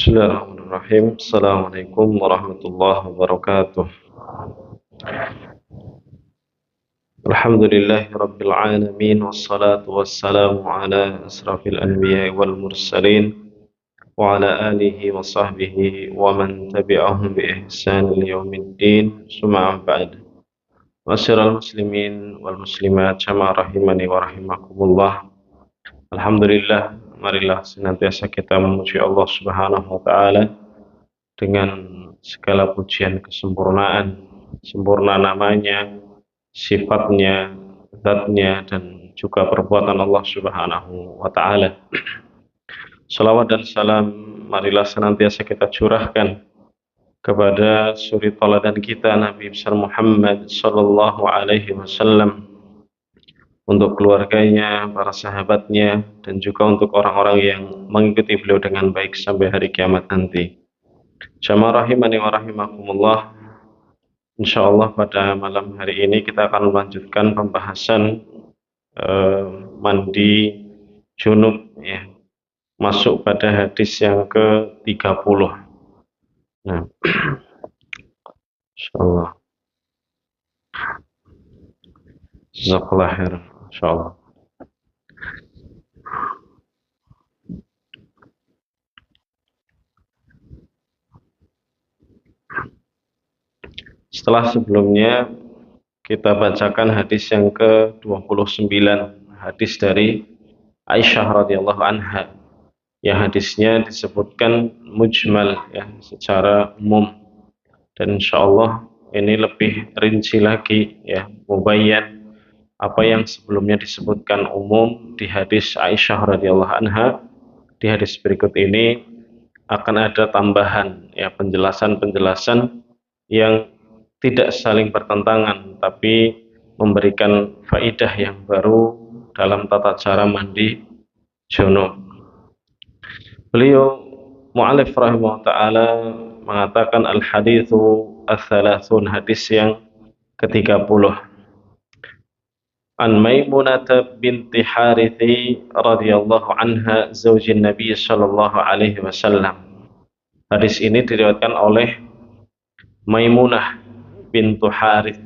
Bismillahirrahmanirrahim. Assalamualaikum warahmatullahi wabarakatuh. Alhamdulillahi rabbil alamin. Wassalatu wassalamu ala asrafil anbiya wal mursalin wa ala alihi wa sahbihi wa man tabi'ahum bi ihsan yaumiddin. Summa ba'd. Masyiral muslimin wal muslimat jamaah rahimani wa rahimakumullah. Alhamdulillah, marilah senantiasa kita memuji Allah Subhanahu wa taala dengan segala pujian kesempurnaan, sempurna namanya, sifatnya, zatnya, dan juga perbuatan Allah Subhanahu wa ta'ala. Salawat dan salam marilah senantiasa kita curahkan kepada suri tauladan kita Nabi besar Muhammad sallallahu alaihi wasallam, untuk keluarganya, para sahabatnya, dan juga untuk orang-orang yang mengikuti beliau dengan baik sampai hari kiamat nanti. Jamaah rahimani wa rahimakumullah. Insyaallah pada malam hari ini kita akan melanjutkan pembahasan mandi junub, ya. Masuk pada hadis yang ke-30. Nah, insyaallah. Jazakallah khair, insyaallah. Setelah sebelumnya kita bacakan hadis yang ke-29, hadis dari Aisyah radhiyallahu anha. Yang hadisnya disebutkan mujmal, ya, secara umum. Dan insyaallah ini lebih rinci lagi, ya, mubayyan apa yang sebelumnya disebutkan umum di hadis Aisyah radhiyallahu anha. Di hadis berikut ini akan ada tambahan, ya, penjelasan-penjelasan yang tidak saling bertentangan, tapi memberikan faidah yang baru dalam tata cara mandi junub. Beliau mu'alif rahimahullah ta'ala mengatakan al-hadithu al-thalathun, hadis yang ke-30. An Maimunah binti Harithi radhiyallahu anha zaujin Nabi sallallahu alaihi wasallam. Hadis ini diriwayatkan oleh Maimunah bintu Harith,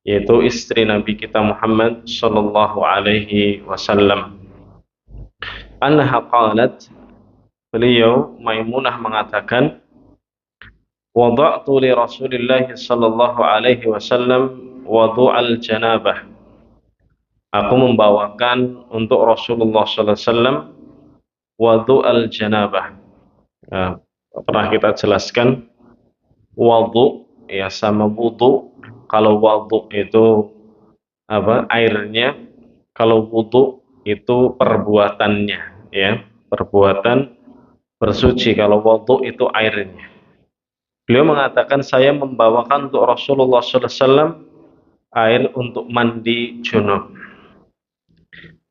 yaitu istri Nabi kita Muhammad sallallahu alaihi wasallam. Anha qalat, beliau Maimunah mengatakan, wada'tu li Rasulillah sallallahu alaihi wasallam wudu'al janabah. Aku membawakan untuk Rasulullah sallallahu alaihi wasallam wudu'al janabah. Nah, pernah kita jelaskan wudu, ya, sama wudu. Kalau wudu itu airnya, kalau wudu itu perbuatannya, ya, perbuatan bersuci. Kalau wudu itu airnya. Beliau mengatakan, saya membawakan untuk Rasulullah sallallahu alaihi wasallam air untuk mandi junub.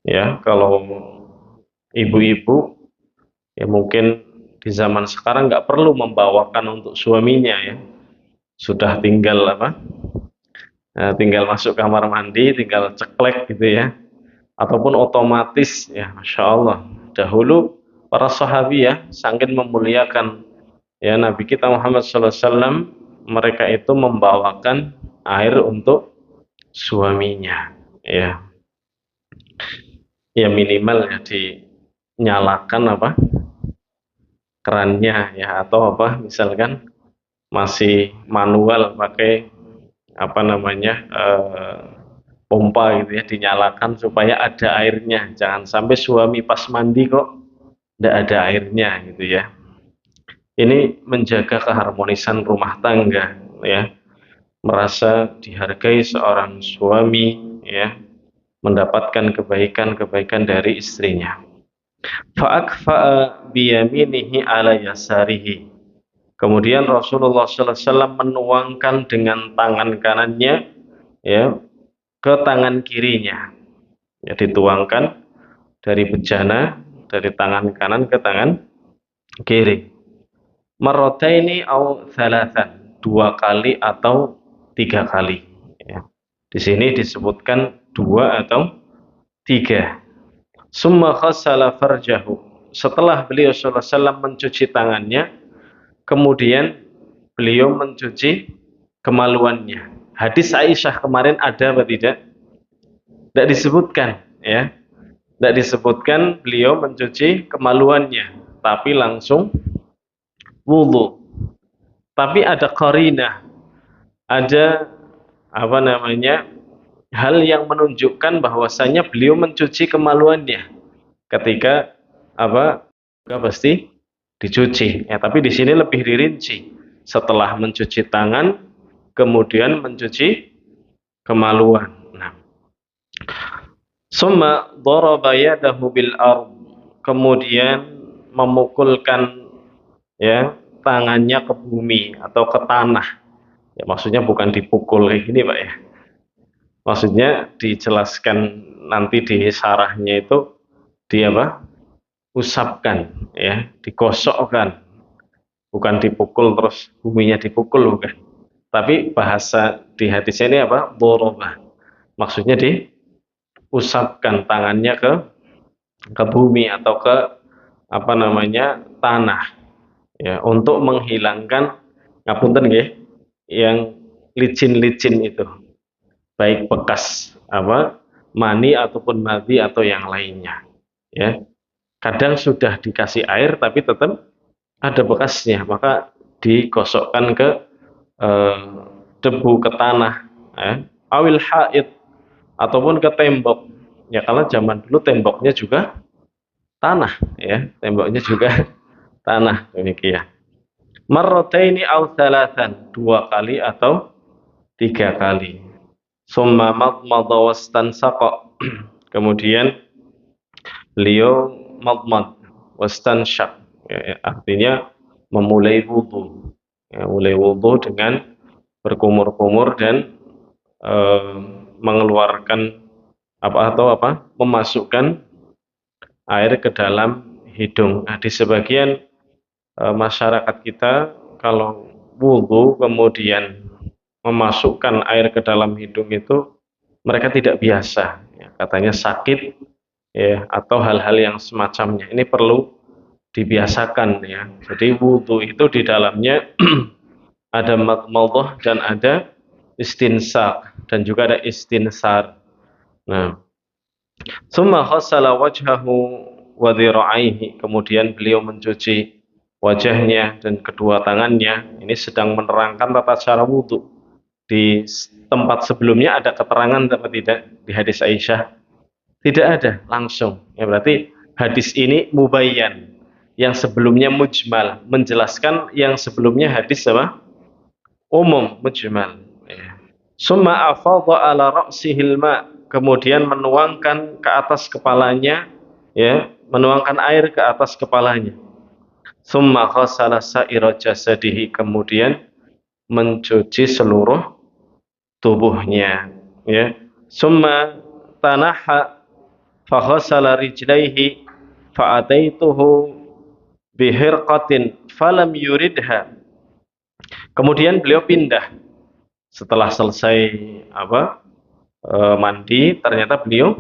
Ya, kalau ibu-ibu, ya, mungkin di zaman sekarang nggak perlu membawakan untuk suaminya, ya. Sudah tinggal tinggal masuk kamar mandi, tinggal ceklek gitu, ya, ataupun otomatis, ya, masya Allah. Dahulu para sahabi, ya, saking memuliakan, ya, Nabi kita Muhammad SAW, mereka itu membawakan air untuk suaminya, ya, ya, minimal, ya, dinyalakan kerannya, ya, atau misalkan masih manual pakai pompa gitu, ya, dinyalakan supaya ada airnya. Jangan sampai suami pas mandi kok tidak ada airnya gitu, ya. Ini menjaga keharmonisan rumah tangga, ya, merasa dihargai seorang suami, ya, mendapatkan kebaikan-kebaikan dari istrinya. Fa'akfa'a biyaminihi ala yasarihi. Kemudian Rasulullah sallallahu alaihi wasallam menuangkan dengan tangan kanannya, ya, ke tangan kirinya. Ya, dituangkan dari bejana, dari tangan kanan ke tangan kiri. Marrataini au thalathan, 2 kali atau 3 kali. Ya. Di sini disebutkan 2 atau 3. Summa khassala farjahu. setelah beliau sallallahu alaihi wasallam mencuci tangannya, kemudian beliau mencuci kemaluannya. Hadis Aisyah kemarin ada atau tidak? Tidak disebutkan, ya. Tidak disebutkan beliau mencuci kemaluannya, tapi langsung wudhu. Tapi ada qarinah, ada apa namanya, hal yang menunjukkan bahwasanya beliau mencuci kemaluannya ketika apa, pasti dicuci. Ya, tapi di sini lebih dirinci. Setelah mencuci tangan, kemudian mencuci kemaluan. Nah, summa daraba yadahu bil ard, kemudian memukulkan ya tangannya ke bumi atau ke tanah. Ya, maksudnya bukan dipukul kayak gini, Pak ya. Maksudnya dijelaskan nanti di sarahnya itu dia apa? Usapkan, ya, digosokkan. Bukan dipukul terus buminya dipukul, bukan. Tapi bahasa di hadisnya ini apa? Dorobah. Maksudnya diusapkan tangannya ke bumi atau ke apa namanya, tanah, ya, untuk menghilangkan ngapunten nggih, yang licin-licin itu, baik bekas apa mani ataupun madhi atau yang lainnya, ya. Kadang sudah dikasih air tapi tetap ada bekasnya, maka digosokkan ke eh, debu, ke tanah, ya. Awil haid, ataupun ke tembok, ya, kalau zaman dulu temboknya juga tanah, ya, temboknya juga tanah, demikian. Marrataini aw thalathan, dua kali atau tiga kali. Summa madmada wastansaqa, kemudian beliau madmad wastansyaq, ya, artinya memulai wudu, ya, mulai wudu dengan berkumur-kumur dan eh, mengeluarkan memasukkan air ke dalam hidung. Nah, di sebagian masyarakat kita kalau wudu kemudian memasukkan air ke dalam hidung itu mereka tidak biasa, ya, katanya sakit, ya, atau hal-hal yang semacamnya. Ini perlu dibiasakan, ya. Jadi wudu itu di dalamnya ada madmadah dan ada istinsaq dan juga ada istinsar. Nah, summa ghassala wajhahu wa dhira'aihi, kemudian beliau mencuci wajahnya dan kedua tangannya. Ini sedang menerangkan tata cara wudu. Di tempat sebelumnya ada keterangan atau tidak di hadis Aisyah? Tidak ada, langsung. Ya, berarti hadis ini mubayyan. Yang sebelumnya mujmal, menjelaskan yang sebelumnya hadis apa? Umum, mujmal. Ya. Summa afadha ala ra'sihil ma, kemudian menuangkan ke atas kepalanya, ya, menuangkan air ke atas kepalanya. Summa ghassala sa'ira jasadihi, kemudian mencuci seluruh tubuhnya, ya. Summa tanaha fa ghassala rijlaihi fa ataituhu bihirqatin falam yuridha, kemudian beliau pindah setelah selesai mandi, ternyata beliau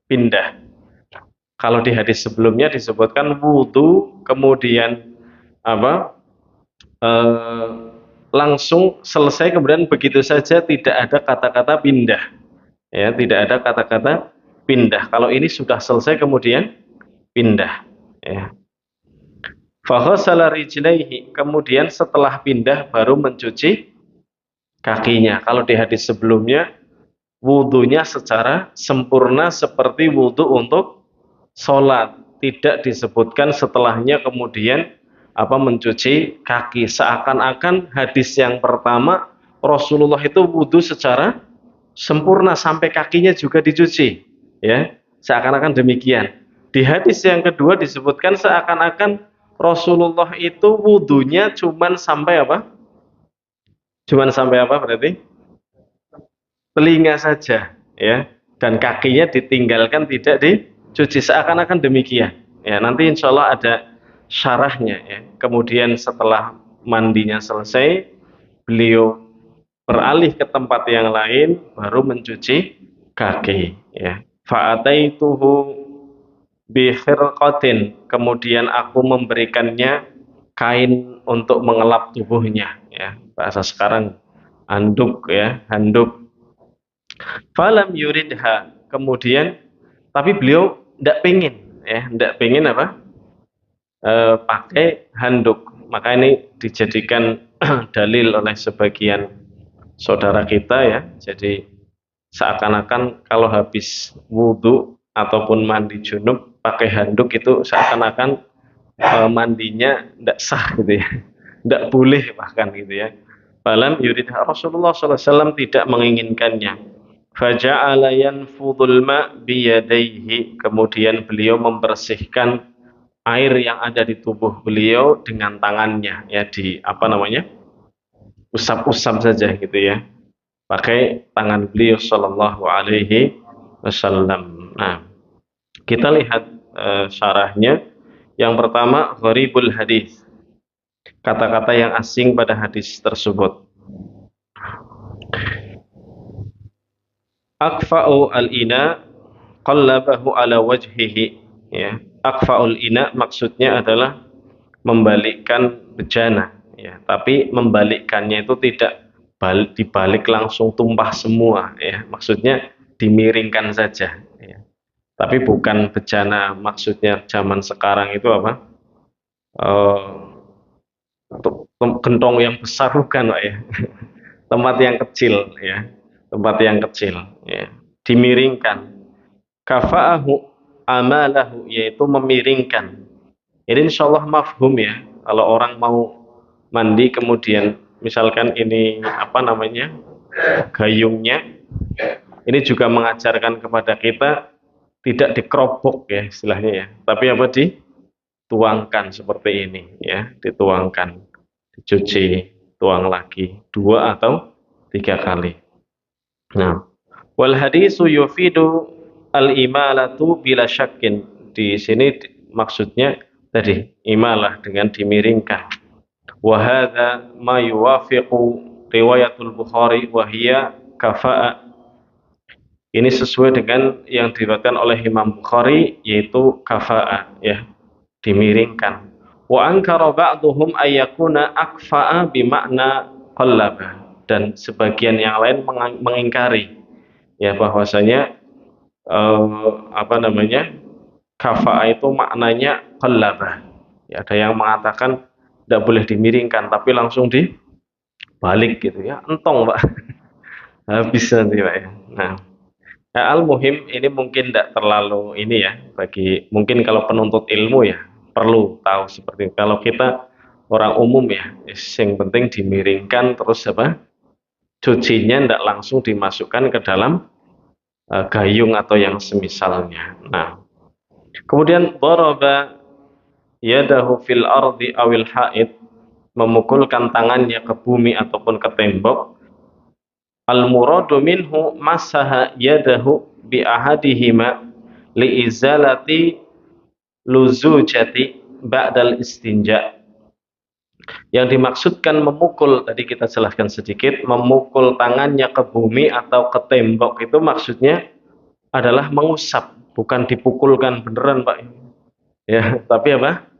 pindah. Kalau di hadis sebelumnya disebutkan wudu, kemudian eh, langsung selesai, kemudian begitu saja, tidak ada kata-kata pindah, ya, tidak ada kata-kata pindah. Kalau ini sudah selesai kemudian pindah, ya. Faghasala rijlaihi, kemudian setelah pindah baru mencuci kakinya. Kalau di hadis sebelumnya wudunya secara sempurna seperti wudu untuk sholat, tidak disebutkan setelahnya kemudian mencuci kaki. Seakan-akan hadis yang pertama Rasulullah itu wudu secara sempurna sampai kakinya juga dicuci, ya, seakan-akan demikian. Di hadis yang kedua disebutkan seakan-akan Rasulullah itu wudunya cuman sampai cuman sampai berarti telinga saja, ya, dan kakinya ditinggalkan, tidak dicuci, seakan-akan demikian, ya. Nanti insya Allah ada syarahnya, ya. Kemudian setelah mandinya selesai, beliau beralih ke tempat yang lain baru mencuci kaki, ya. Fa'ataituhu bi khirqatin, kemudian aku memberikannya kain untuk mengelap tubuhnya, ya bahasa sekarang handuk, ya handuk. Falam yuridha, kemudian tapi beliau tidak pengen, ya tidak pengen apa, pakai handuk. Maka ini dijadikan dalil oleh sebagian saudara kita, ya. Jadi seakan-akan kalau habis wudhu ataupun mandi junub pakai handuk itu seakan-akan mandinya tidak sah gitu ya, tidak boleh bahkan gitu ya. Falam yurid, Rasulullah SAW tidak menginginkannya. Faja'ala yanfudul ma biyadaihi, kemudian beliau membersihkan air yang ada di tubuh beliau dengan tangannya, ya di apa namanya, usap-usap saja gitu ya, pakai tangan beliau Shallallahu Alaihi Wasallam. Nah, kita lihat syarahnya. Yang pertama, gharibul hadis, kata-kata yang asing pada hadis tersebut. Akfa'u al-ina qallabahu ala wajhihi, ya. Akfa'ul ina maksudnya adalah membalikkan bejana, ya. Tapi membalikkannya itu tidak dibalik langsung tumpah semua, ya. Maksudnya dimiringkan saja, ya. Tapi bukan bejana maksudnya zaman sekarang itu apa? Gentong yang besar bukan, Pak, ya. Tempat yang kecil, ya. Tempat yang kecil, ya. Dimiringkan. Kafa'ahu amalahu, yaitu memiringkan. Ini insya Allah mafhum, ya. Kalau orang mau mandi kemudian misalkan ini apa namanya, gayungnya, ini juga mengajarkan kepada kita tidak dikerobok, ya istilahnya, ya. Tapi apa, dituangkan seperti ini, ya, dituangkan, dicuci, tuang lagi 2 atau 3 kali. Nah, wal hadisu yufidu al-imalatu bila syakin. Di sini maksudnya tadi imalah dengan dimiringkan. Wa hadza ma yuwafiqu riwayatul Bukhari wa hiya kafa'a. Ini sesuai dengan yang diriwayatkan oleh Imam Bukhari, yaitu kafa'a, ya, dimiringkan. Wa ankara ba'duhum ayyakuna akfa'a bimakna qallaba, dan sebagian yang lain mengingkari, ya, bahwasanya apa namanya, kafa'a itu maknanya qallaba, ya. Ada yang mengatakan tidak boleh dimiringkan tapi langsung dibalik gitu ya, entong Pak. Habis nanti Pak, ya. Nah, ya, al-muhim ini mungkin tidak terlalu ini ya, bagi mungkin kalau penuntut ilmu ya perlu tahu seperti itu. Kalau kita orang umum ya, yang penting dimiringkan, terus apa, cucinya tidak langsung dimasukkan ke dalam gayung atau yang semisalnya. Nah, kemudian daraba yadahu fil ardi awil haid, memukulkan tangannya ke bumi ataupun ke tembok. Al muradu minhu masaha yadahu bi ahadihima li izalati luzujati ba'dal istinja. Yang dimaksudkan memukul, tadi kita jelaskan sedikit, memukul tangannya ke bumi atau ke tembok itu maksudnya adalah mengusap, bukan dipukulkan beneran Pak, ya, tapi apa,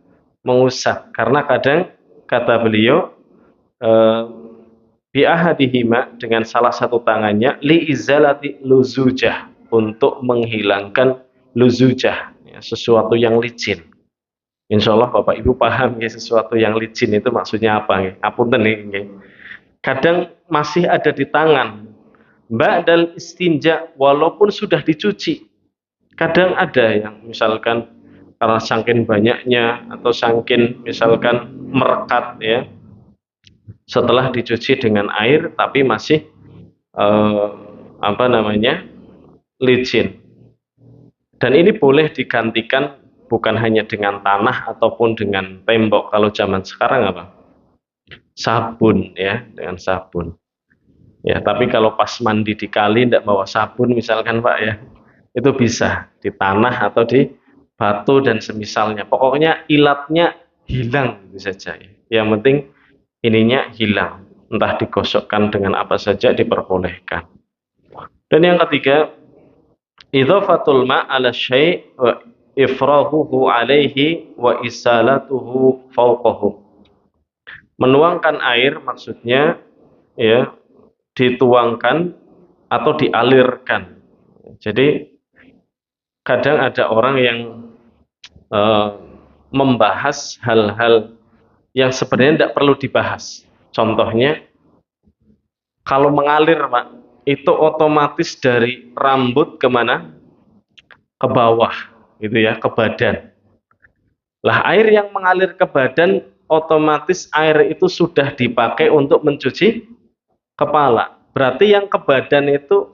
mengusap. Karena kadang kata beliau bi ahadihima, dengan salah satu tangannya, li izalati luzujah, untuk menghilangkan luzujah, ya, sesuatu yang licin. Insya Allah Bapak Ibu paham ya, sesuatu yang licin itu maksudnya apa ya. Apunten nih, kadang masih ada di tangan ba'dal istinja, walaupun sudah dicuci. Kadang ada yang misalkan karena saking banyaknya atau saking misalkan merekat, ya, setelah dicuci dengan air tapi masih apa namanya, licin. Dan ini boleh digantikan bukan hanya dengan tanah ataupun dengan tembok. Kalau zaman sekarang apa? Sabun, ya, dengan sabun. Ya, tapi kalau pas mandi di kali tidak bawa sabun misalkan Pak, ya, itu bisa di tanah atau di batu dan semisalnya. Pokoknya ilatnya hilang gitu saja, ya. Yang penting ininya hilang. Entah digosokkan dengan apa saja diperbolehkan. Dan yang ketiga, idzafatul ma' ala syai' ifrahuhu alaihi wa isalatuhu fauqahu. Menuangkan air maksudnya ya dituangkan atau dialirkan. Jadi kadang ada orang yang eh, membahas hal-hal yang sebenarnya tidak perlu dibahas. Contohnya, kalau mengalir, Pak, itu otomatis dari rambut kemana? Ke bawah, gitu ya, ke badan. Lah, air yang mengalir ke badan, otomatis air itu sudah dipakai untuk mencuci kepala. Berarti yang ke badan itu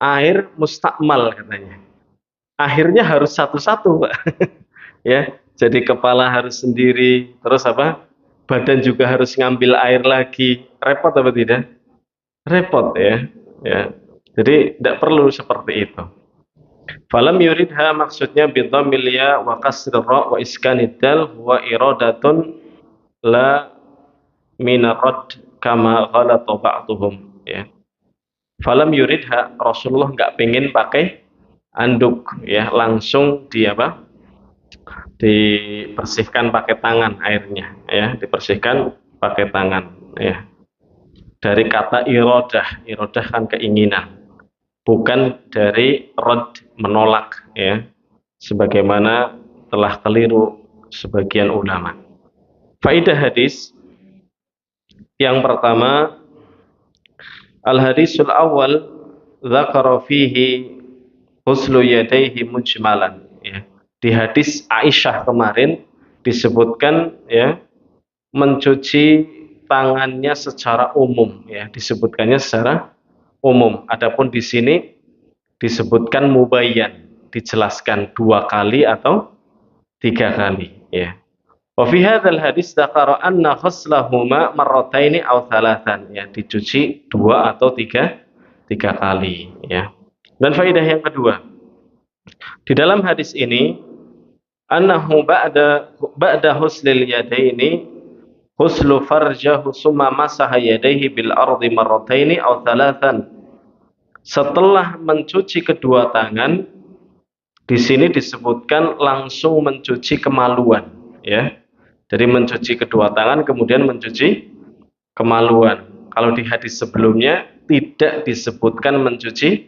air mustakmal katanya. Akhirnya harus satu-satu, Pak. Ya, jadi kepala harus sendiri, terus apa? Badan juga harus ngambil air lagi. Repot apa tidak? Repot ya. Ya. Jadi tidak perlu seperti itu. Falam yuridha maksudnya bidhammil ya wa kasrir ra wa iskanid dal wa iradatun la minarad kama ghalata ba'dhum ya. Falam yuridha, Rasulullah nggak pengen pakai anduk ya, langsung di apa? Dibersihkan pakai tangan airnya ya, dibersihkan pakai tangan ya. Dari kata irodah, irodah kan keinginan, bukan dari rod menolak ya, sebagaimana telah keliru sebagian ulama. Faidah hadis yang pertama, al hadisul awal dzakara fihi huslu yadaihi mujmalan ya. Di hadis Aisyah kemarin disebutkan ya, mencuci tangannya secara umum ya, disebutkannya secara umum. Adapun di sini disebutkan mubayyan, dijelaskan 2 kali atau 3 kali ya. Wa fi hadzal hadis dzakara anna ghaslahuma marrataini aw thalathan ya, dicuci 2 atau 3 kali ya. Dan faedah yang kedua, di dalam hadis ini annahu ba'da huslil yadaini huslu farjahu summa masaha yadaihi bil ardi marrataini aw thalathan. Setelah mencuci kedua tangan, di sini disebutkan langsung mencuci kemaluan ya. Jadi mencuci kedua tangan kemudian mencuci kemaluan. Kalau di hadis sebelumnya tidak disebutkan mencuci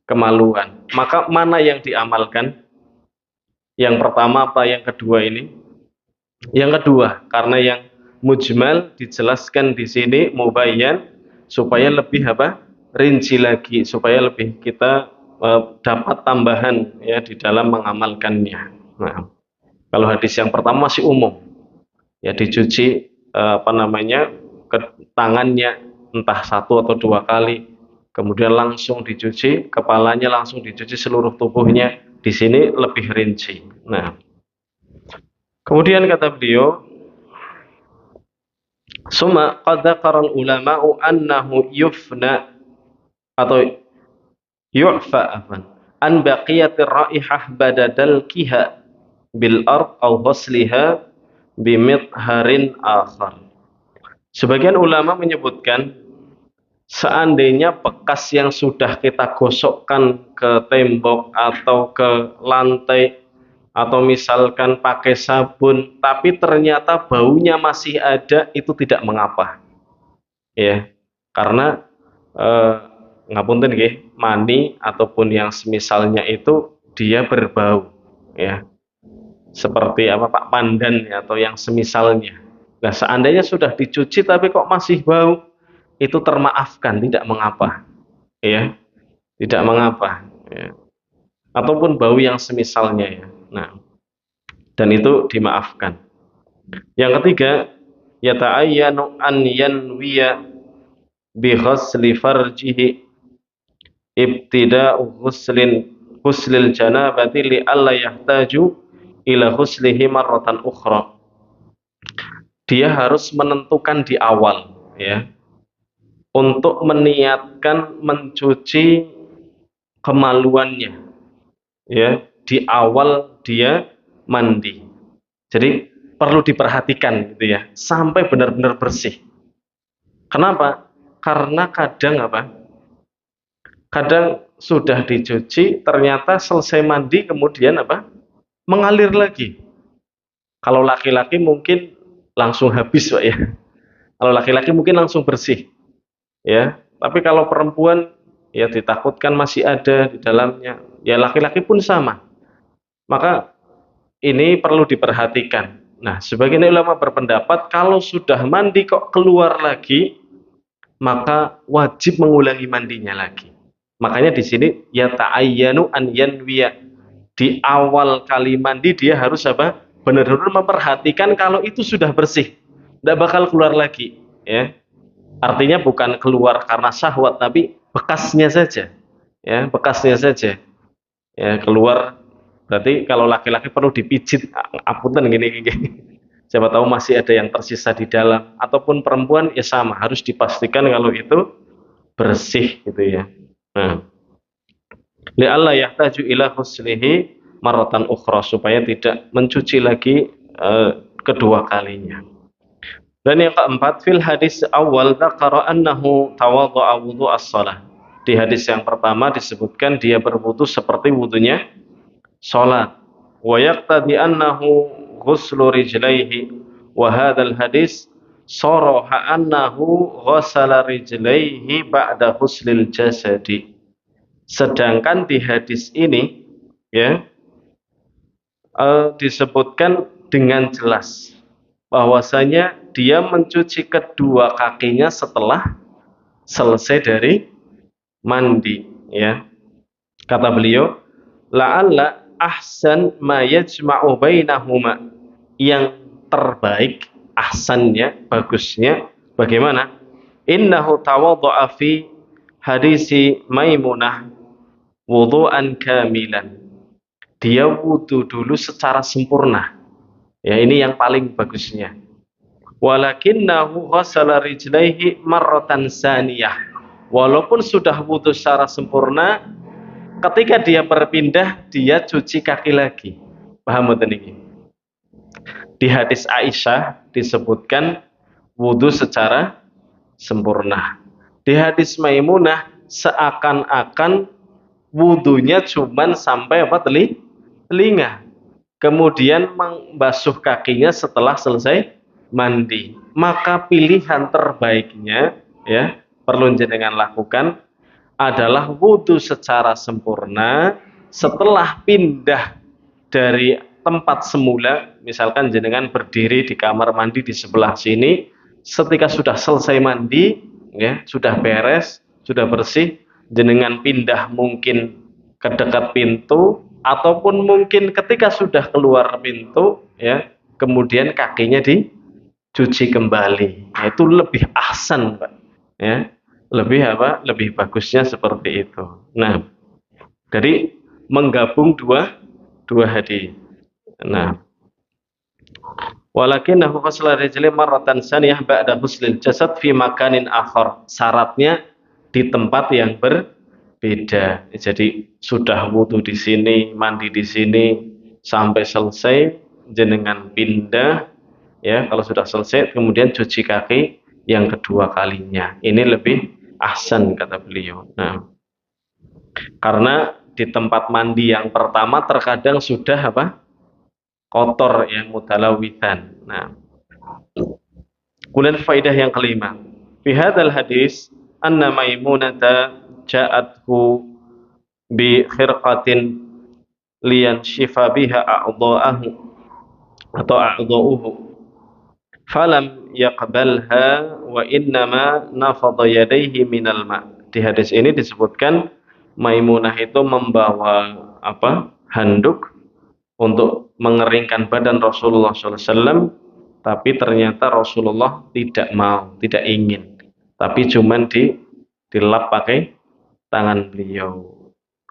kemaluan. Maka mana yang diamalkan? Yang pertama apa yang kedua ini? Yang kedua, karena yang mujmal dijelaskan di sini mubayyan supaya lebih apa? Rinci lagi, supaya lebih kita dapat tambahan ya di dalam mengamalkannya. Nah, kalau hadis yang pertama masih umum, ya dicuci apa namanya ke tangannya entah 1 atau 2 kali, kemudian langsung dicuci kepalanya, langsung dicuci seluruh tubuhnya. Di sini lebih rinci. Nah, kemudian kata beliau, summa qad dzakara ulama'u annahu yufna atau yu'fa an baqiyatir raihah badadal kiha bil ard aw ghasliha bimidharin akhar. Sebagian ulama menyebutkan seandainya bekas yang sudah kita gosokkan ke tembok atau ke lantai atau misalkan pakai sabun tapi ternyata baunya masih ada, itu tidak mengapa ya, karena ngapunten nggih, mani ataupun yang semisalnya itu dia berbau ya, seperti apa Pak pandan ya, atau yang semisalnya. Nah, seandainya sudah dicuci tapi kok masih bau, itu termaafkan, tidak mengapa ya, tidak mengapa ya. Ataupun bau yang semisalnya ya. Nah, dan itu dimaafkan. Yang ketiga, yata'ayyanu an yanwiya bi ghasli farjihi ibtida'u ghuslil janabati li alla yahtaju ila ghuslihi marratan ukhra. Dia harus menentukan di awal ya, untuk meniatkan mencuci kemaluannya ya di awal dia mandi. Jadi perlu diperhatikan gitu ya, sampai benar-benar bersih. Kenapa? Karena kadang apa? Kadang sudah dicuci ternyata selesai mandi kemudian apa? mengalir lagi. Kalau laki-laki mungkin langsung habis, Pak ya. Kalau laki-laki mungkin langsung bersih, ya. Tapi kalau perempuan ya ditakutkan masih ada di dalamnya. Ya laki-laki pun sama. Maka ini perlu diperhatikan. Nah, sebagian ulama berpendapat kalau sudah mandi kok keluar lagi, maka wajib mengulangi mandinya lagi. Makanya di sini ya ta'ayyanu an yanwiya. Di awal kali mandi dia harus apa? Benar-benar memperhatikan kalau itu sudah bersih. Tidak bakal keluar lagi, ya. Artinya bukan keluar karena syahwat, tapi bekasnya saja. Ya, bekasnya saja. Ya, keluar berarti kalau laki-laki perlu dipijit, apunten gini-gini. Siapa tahu masih ada yang tersisa di dalam, ataupun perempuan ya sama, harus dipastikan kalau itu bersih gitu ya. Nah, li'alla yahtaju ila huslihi maratan ukhra, supaya tidak mencuci lagi kedua kalinya. Dan yang keempat, fil hadis awal dzakara annahu tawadha'a wudhu'as shalah. Di hadis yang pertama disebutkan dia berwudu seperti wudunya salat. Wa yaqtadi annahu ghuslu rijlaihi, wa hadzal hadis saraha annahu ghassala rijlaihi ba'da ghuslil jasadi. Sedangkan di hadis ini ya disebutkan dengan jelas bahwasanya dia mencuci kedua kakinya setelah selesai dari mandi, ya. Kata beliau, la'alla ahsan ma yajma'u bainahuma. Yang terbaik, ahsannya, bagusnya bagaimana? Innahu tawadha'a fi hadisi Maimunah wudu'an kamilan. Dia wudu dulu secara sempurna. Ya, ini yang paling bagusnya. Walakinnahu ghassala rijlaihi marratan saniyah. Walaupun sudah wudu secara sempurna, ketika dia berpindah, dia cuci kaki lagi. Paham betul ini? Di hadis Aisyah disebutkan wudu secara sempurna. Di hadis Maimunah seakan-akan wudunya cuman sampai apa, telinga. Kemudian membasuh kakinya setelah selesai mandi. Maka pilihan terbaiknya, ya, perlu jenengan lakukan adalah wudu secara sempurna setelah pindah dari tempat semula. Misalkan jenengan berdiri di kamar mandi di sebelah sini, ketika sudah selesai mandi, ya, sudah beres, sudah bersih, jenengan pindah mungkin ke dekat pintu, ataupun mungkin ketika sudah keluar pintu, ya, kemudian kakinya dicuci kembali. Nah, itu lebih ahsan, Pak. Ya, lebih apa? Lebih bagusnya seperti itu. Nah, jadi menggabung dua hadis. Nah, walakinahu ghasala rijli marratan saniyah ba'da ghuslil jasad fi makanin akhar. Syaratnya di tempat yang berbeda. Jadi sudah wudu di sini, mandi di sini, sampai selesai jenengan pindah, ya. Kalau sudah selesai kemudian cuci kaki yang kedua kalinya. Ini lebih ahsan kata beliau. Nah, karena di tempat mandi yang pertama terkadang sudah apa? Kotor, ya, mutalawitan. Nah, kemudian faidah yang kelima. Fi hadzal hadis anna Maimunata ja'athu bi khirqatin liyan shifa biha a'dha'ahu atau a'dha'uhu falam yaqbalha wa innama nafadha yadayhi minal ma'. Di hadis ini disebutkan Maimunah itu membawa apa? Handuk untuk mengeringkan badan Rasulullah SAW, tapi ternyata Rasulullah tidak mau, tidak ingin, tapi cuman dilap pakai tangan beliau.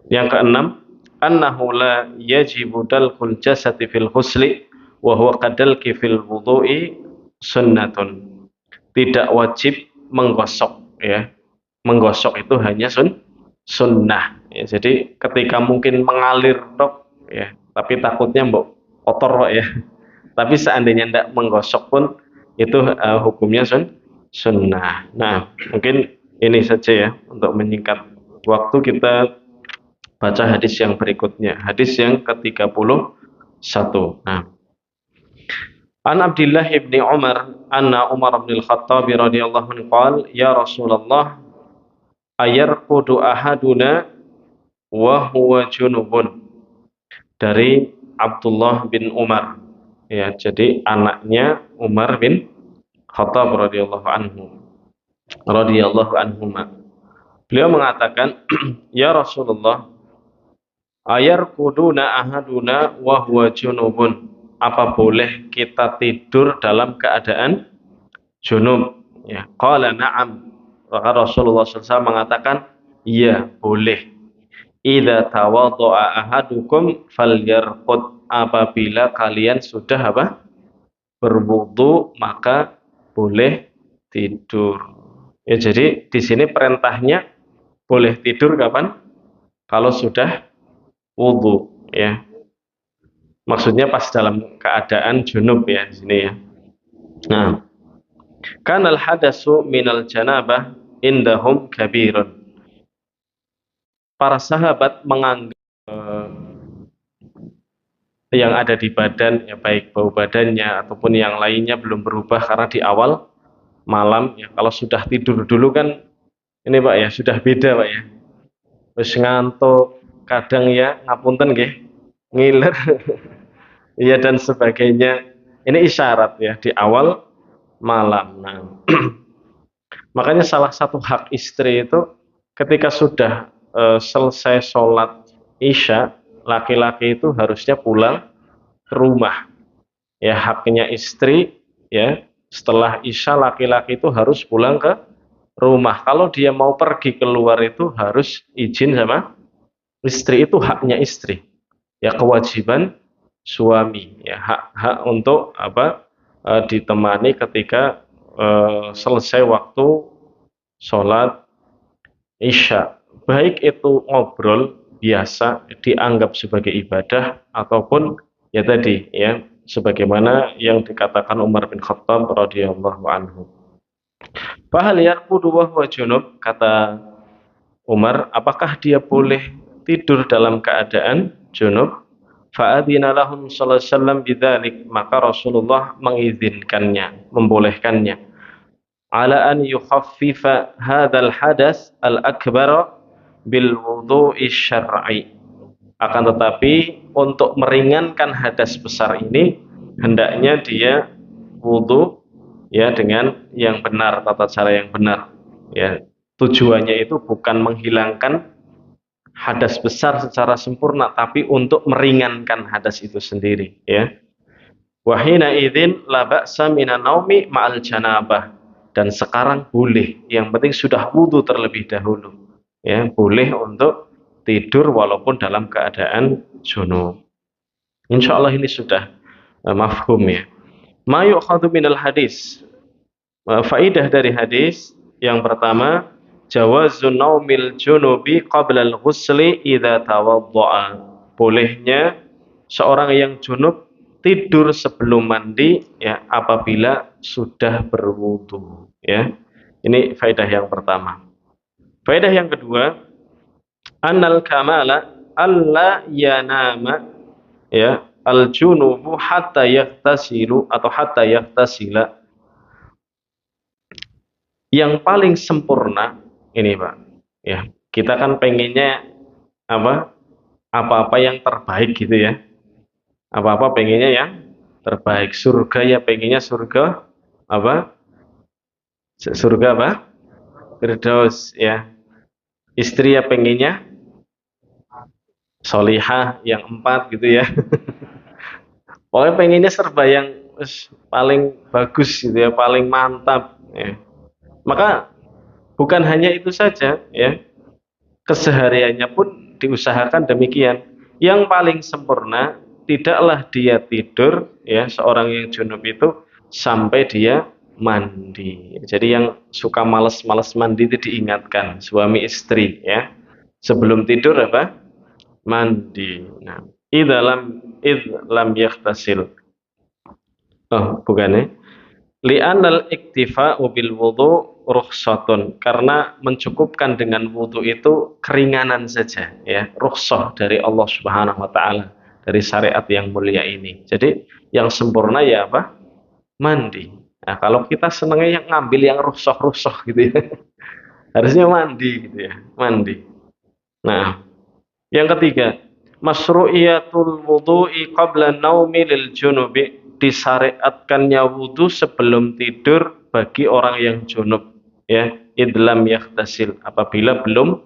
Yang keenam, annahu la yajibu dalkul jasadi fil husli wa huwa kadalki fil wudu'i sunnatun. Tidak wajib menggosok, ya. Menggosok itu hanya sunnah, ya. Jadi ketika mungkin mengalir dok, ya, tapi takutnya mbok kotor, ya. Tapi seandainya tidak menggosok pun itu hukumnya sunnah. Nah, mungkin ini saja ya untuk menyingkat waktu. Kita baca hadis yang berikutnya, hadis yang ke-34. satu. Nah, An Abdullah ibni Umar anna Umar bin Al-Khattab radhiyallahu anhu qala ya Rasulullah ayarqudu ahaduna wa huwa junubun. Dari Abdullah bin Umar, ya, jadi anaknya Umar bin Khattab radhiyallahu anhuma. Beliau mengatakan, ya Rasulullah, ayarquduna ahaduna wa huwa junubun. Apa boleh kita tidur dalam keadaan junub? Ya, qala na'am. Maka Rasulullah SAW mengatakan, iya, boleh. Idza tawaddo'a ahadukum falyarqud. Apabila kalian sudah apa? Berwudu, maka boleh tidur. Ya, jadi di sini perintahnya boleh tidur kapan? Kalau sudah wudu, ya. Maksudnya pas dalam keadaan junub, ya, di sini, ya. Nah, kanal hadasu minal janabah indahum kabirun. Para sahabat menganggap yang ada di badan, ya, baik bau badannya ataupun yang lainnya belum berubah karena di awal malam, ya. Kalau sudah tidur dulu kan ini Pak, ya, sudah beda Pak, ya. Terus ngantuk, kadang ya ngapunten nggih, ngiler, ya, dan sebagainya. Ini isyarat, ya, di awal malam. Nah, makanya salah satu hak istri itu ketika sudah selesai sholat isya, laki-laki itu harusnya pulang ke rumah. Ya, haknya istri, ya, setelah isya laki-laki itu harus pulang ke rumah. Kalau dia mau pergi keluar itu harus izin sama istri, itu haknya istri. Ya, kewajiban suami, ya, hak untuk apa? Ditemani ketika selesai waktu sholat isya. Baik itu ngobrol biasa dianggap sebagai ibadah ataupun ya tadi, ya, sebagaimana yang dikatakan Umar bin Khattab radhiyallahu anhu. Fahal yarqudu wa huwa junub, kata Umar, apakah dia boleh tidur dalam keadaan junub? Fa'adzina lahum sallallahu alaihi wasallam bidzalik, maka Rasulullah mengizinkannya, membolehkannya. Ala an yukhaffifa hadzal hadas al-akbar bil wudu'i syar'i. Akan tetapi untuk meringankan hadas besar ini hendaknya dia wudu, ya, dengan yang benar, tata cara yang benar, ya. Tujuannya itu bukan menghilangkan hadas besar secara sempurna, tapi untuk meringankan hadas itu sendiri, ya. Wahina idzin la ba'sa minan naumi ma'al janabah. Dan sekarang boleh, yang penting sudah wudu terlebih dahulu, ya, boleh untuk tidur walaupun dalam keadaan junub. Insya Allah ini sudah mafhum, ya. Ma yu'khadhu minal hadis. Faidah dari hadis yang pertama, jawazun naumil junubi qabla al-ghusli idza tawadda'a. Bolehnya seorang yang junub tidur sebelum mandi, ya, apabila sudah berwudu, ya. Ini faedah yang pertama. Faedah yang kedua, annal kamala alla yanama, ya, al junubu hatta yahtasilu atau hatta yahtasila. Yang paling sempurna ini Pak, ya, kita kan pengennya apa, apa-apa yang terbaik gitu, ya, apa-apa pengennya yang terbaik. Surga ya pengennya surga apa, surga apa, Firdaus, ya. Istri ya pengennya solihah yang 4 gitu, ya. Pokoknya pengennya serba yang paling bagus gitu, ya, paling mantap, ya. Maka bukan hanya itu saja, ya, kesehariannya pun diusahakan demikian. Yang paling sempurna tidaklah dia tidur, ya, seorang yang junub itu sampai dia mandi. Jadi yang suka malas-malas mandi itu diingatkan suami istri, ya, sebelum tidur apa? Mandi. Nah, idlam yaghtasil. Oh, bukan, ya. Li'anal iktifa'u bil wudu rukhsatun, karena mencukupkan dengan wudu itu keringanan saja, ya, rukhsah dari Allah Subhanahu wa taala, dari syariat yang mulia ini. Jadi yang sempurna ya apa? Mandi. Nah, kalau kita senangnya yang ngambil yang rusuh-rusuh gitu ya, harusnya mandi gitu ya, mandi. Nah, yang ketiga, masyru'iyatul wudu'i qabla naumi lil junubi, disyariatkannya wudu sebelum tidur bagi orang yang junub ya, idlam yaghtasil, apabila belum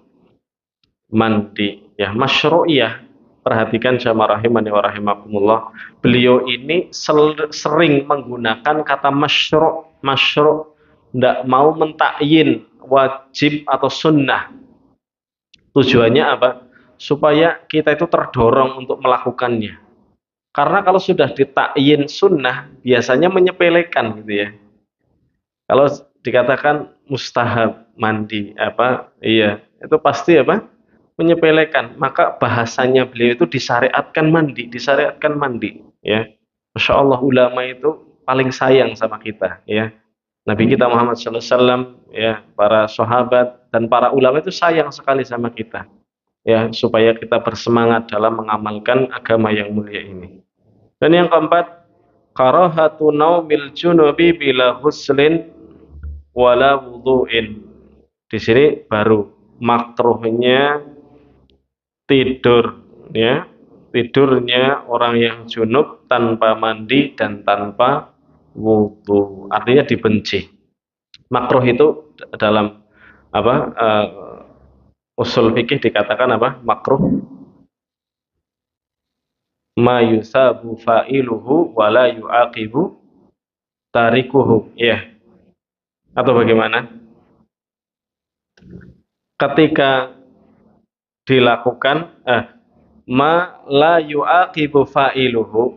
mandi ya. Masyru'iyah, perhatikan jamaah rahimani wa rahimakumullah, beliau ini sering menggunakan kata masyru', tidak mau mentakyin wajib atau sunnah. Tujuannya apa? Supaya kita itu terdorong untuk melakukannya. Karena kalau sudah ditakyin sunnah, biasanya menyepelekan gitu ya. Kalau dikatakan mustahab mandi apa, iya, itu pasti apa? Menyepelekan. Maka bahasanya beliau itu disyariatkan mandi, ya. Masya Allah, ulama itu paling sayang sama kita, ya. Nabi kita Muhammad SAW, ya, para sahabat dan para ulama itu sayang sekali sama kita, ya, supaya kita bersemangat dalam mengamalkan agama yang mulia ini. Dan yang keempat, karahatu naumil junubi bila huslin wala wudu'in. Di sini baru makruhnya tidur, ya, tidurnya orang yang junub tanpa mandi dan tanpa wudu, artinya dibenci. Makruh itu dalam apa, usul fikih dikatakan apa? Makruh ma yusabu fa'iluhu wala yu'aqibu tarikuhu, ya, atau bagaimana? Ketika dilakukan ma la yu'aqibu fa'iluhu,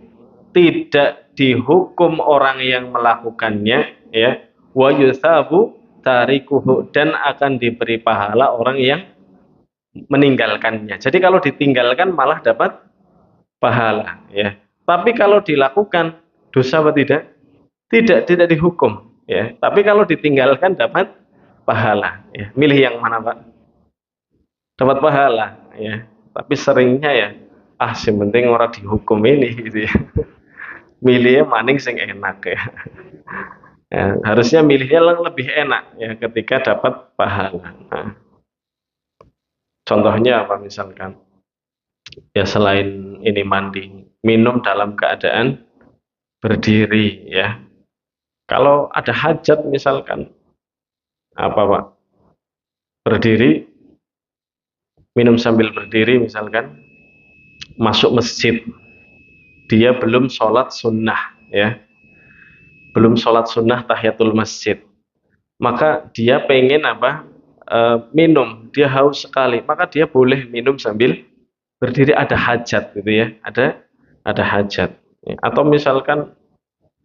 tidak dihukum orang yang melakukannya, ya, wa yusabu tarikuhu, dan akan diberi pahala orang yang meninggalkannya. Jadi kalau ditinggalkan malah dapat pahala, ya. Tapi kalau dilakukan dosa apa tidak? Tidak dihukum, ya. Tapi kalau ditinggalkan dapat pahala, ya. Milih yang mana, Pak? Dapat pahala, ya. Tapi seringnya ya, yang penting orang dihukum ini gitu ya. Milihnya maning sing enak ya. Ya, harusnya milihnya lebih enak ya ketika dapat pahala. Nah, contohnya apa misalkan? Ya selain ini mandi, minum dalam keadaan berdiri ya. Kalau ada hajat misalkan apa Pak? Berdiri, minum sambil berdiri misalkan, masuk masjid, dia belum sholat sunnah ya, belum sholat sunnah tahiyatul masjid, maka dia pengen apa, minum, dia haus sekali, maka dia boleh minum sambil berdiri, ada hajat gitu ya, ada hajat ya. Atau misalkan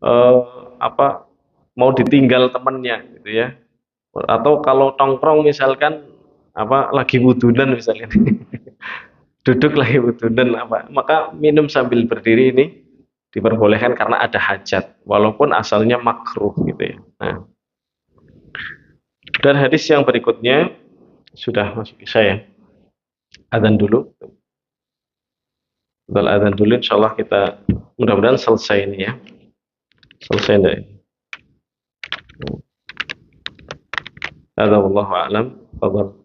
eh, apa, mau ditinggal temennya gitu ya, atau kalau tongkrong misalkan apa lagi wudunan misalnya duduk lagi wudunan apa, maka minum sambil berdiri ini diperbolehkan karena ada hajat walaupun asalnya makruh gitu ya. Nah, dan hadis yang berikutnya sudah masuk saya adzan dulu, setelah adzan dulu insyaallah kita mudah-mudahan selesai ini ya, selesai deh. Hadza wallahu a'lam. Fadhal.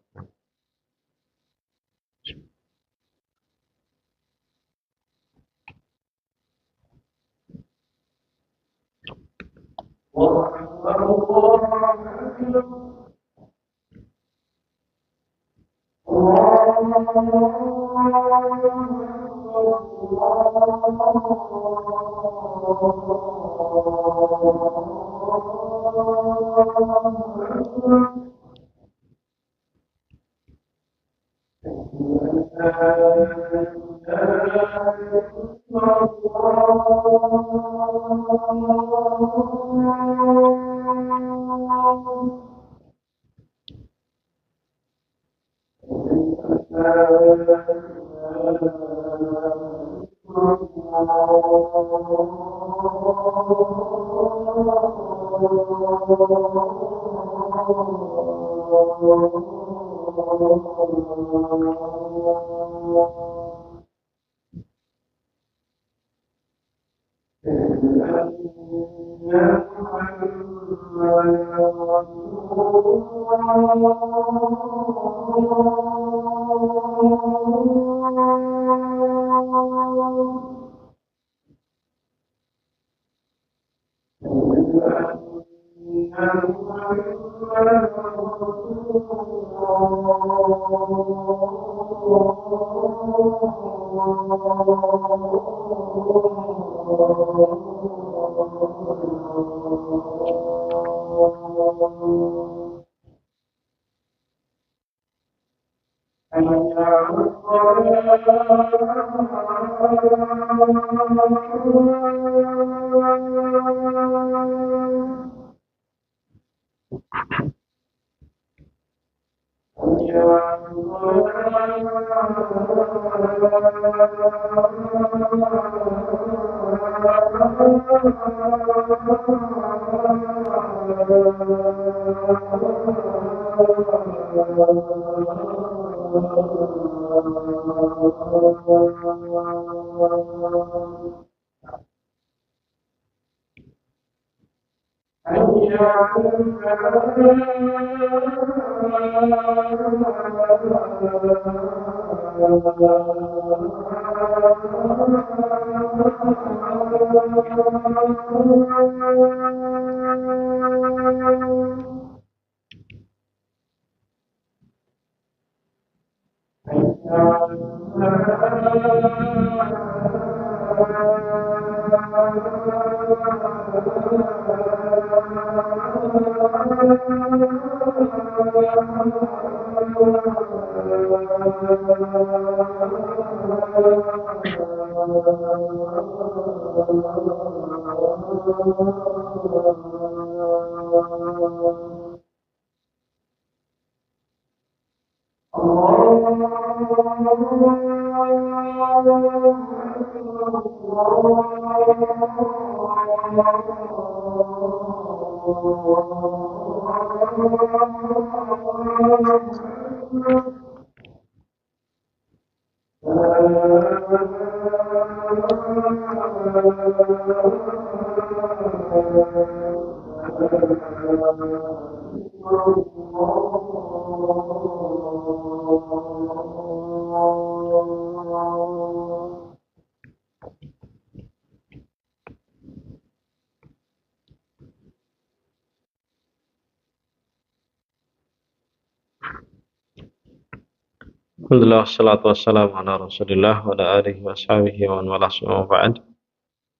Alhamdulillah, wassalatu wassalamu ala rasulillah wa ala alihi wa sahbihi wa man wala summa ba'd.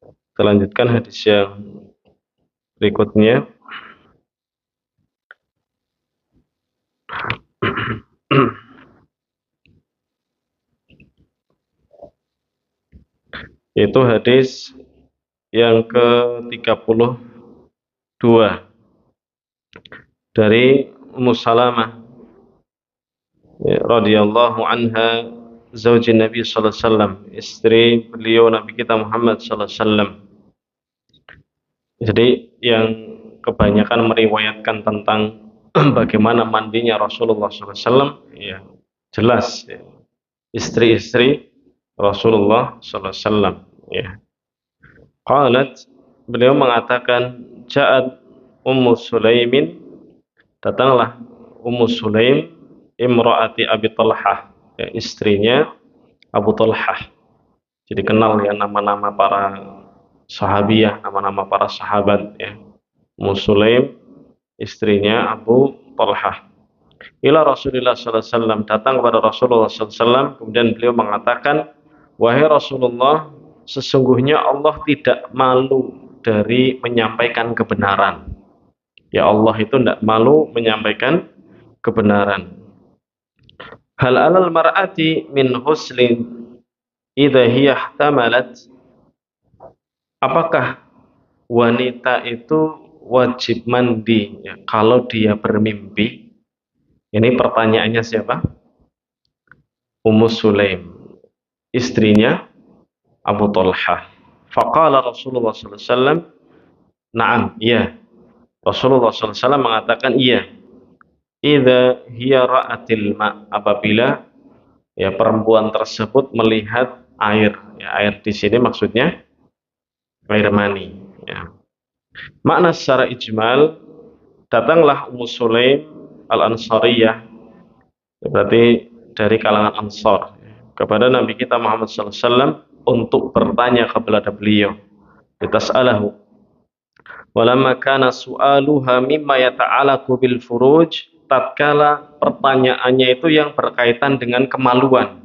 Kita lanjutkan hadis yang berikutnya. Itu hadis yang ke-32 dari Ummu Salamah radhiyallahu anha, zauji Nabi sallallahu alaihi wasallam, istri beliau Nabi kita Muhammad sallallahu alaihi wasallam. Jadi yang kebanyakan meriwayatkan tentang bagaimana mandinya Rasulullah sallallahu alaihi wasallam, ya jelas ya, istri-istri Rasulullah sallallahu alaihi wasallam, ya. Qalat, beliau mengatakan, ja'at Ummu Sulaimin, datanglah Ummu Sulaim imraati Abi Talhah, ya, istrinya Abu Talhah. Jadi kenal ya nama-nama para sahabiyah, nama-nama para sahabat, ya. Ummu Sulaim istrinya Abu Talhah. Ila Rasulullah sallallahu alaihi wasallam, datang kepada Rasulullah sallallahu alaihi wasallam, kemudian beliau mengatakan, wahai Rasulullah, sesungguhnya Allah tidak malu dari menyampaikan kebenaran. Ya, Allah itu tidak malu menyampaikan kebenaran. Hal alal mar'ati min huslin idza hiya ihtamalat, apakah wanita itu wajib mandi ya, kalau dia bermimpi? Ini pertanyaannya siapa? Ummu Sulaim, istrinya Abu Talhah. Faqala Rasulullah sallallahu alaihi wasallam, "Na'am, iya." Rasulullah sallallahu alaihi wasallam mengatakan iya. Idza hiya ra'atil ma', apabila ya perempuan tersebut melihat air. Ya, air di sini maksudnya air mani, ya. Makna secara ijmal, datanglah Ummu Sulaim al-Ansariyah, berarti dari kalangan Ansar, kepada Nabi kita Muhammad SAW untuk bertanya kepada beliau. Litas'alahu. Walamma kana su'aluha mimma yata'alaku bil furuj, tatkala pertanyaannya itu yang berkaitan dengan kemaluan.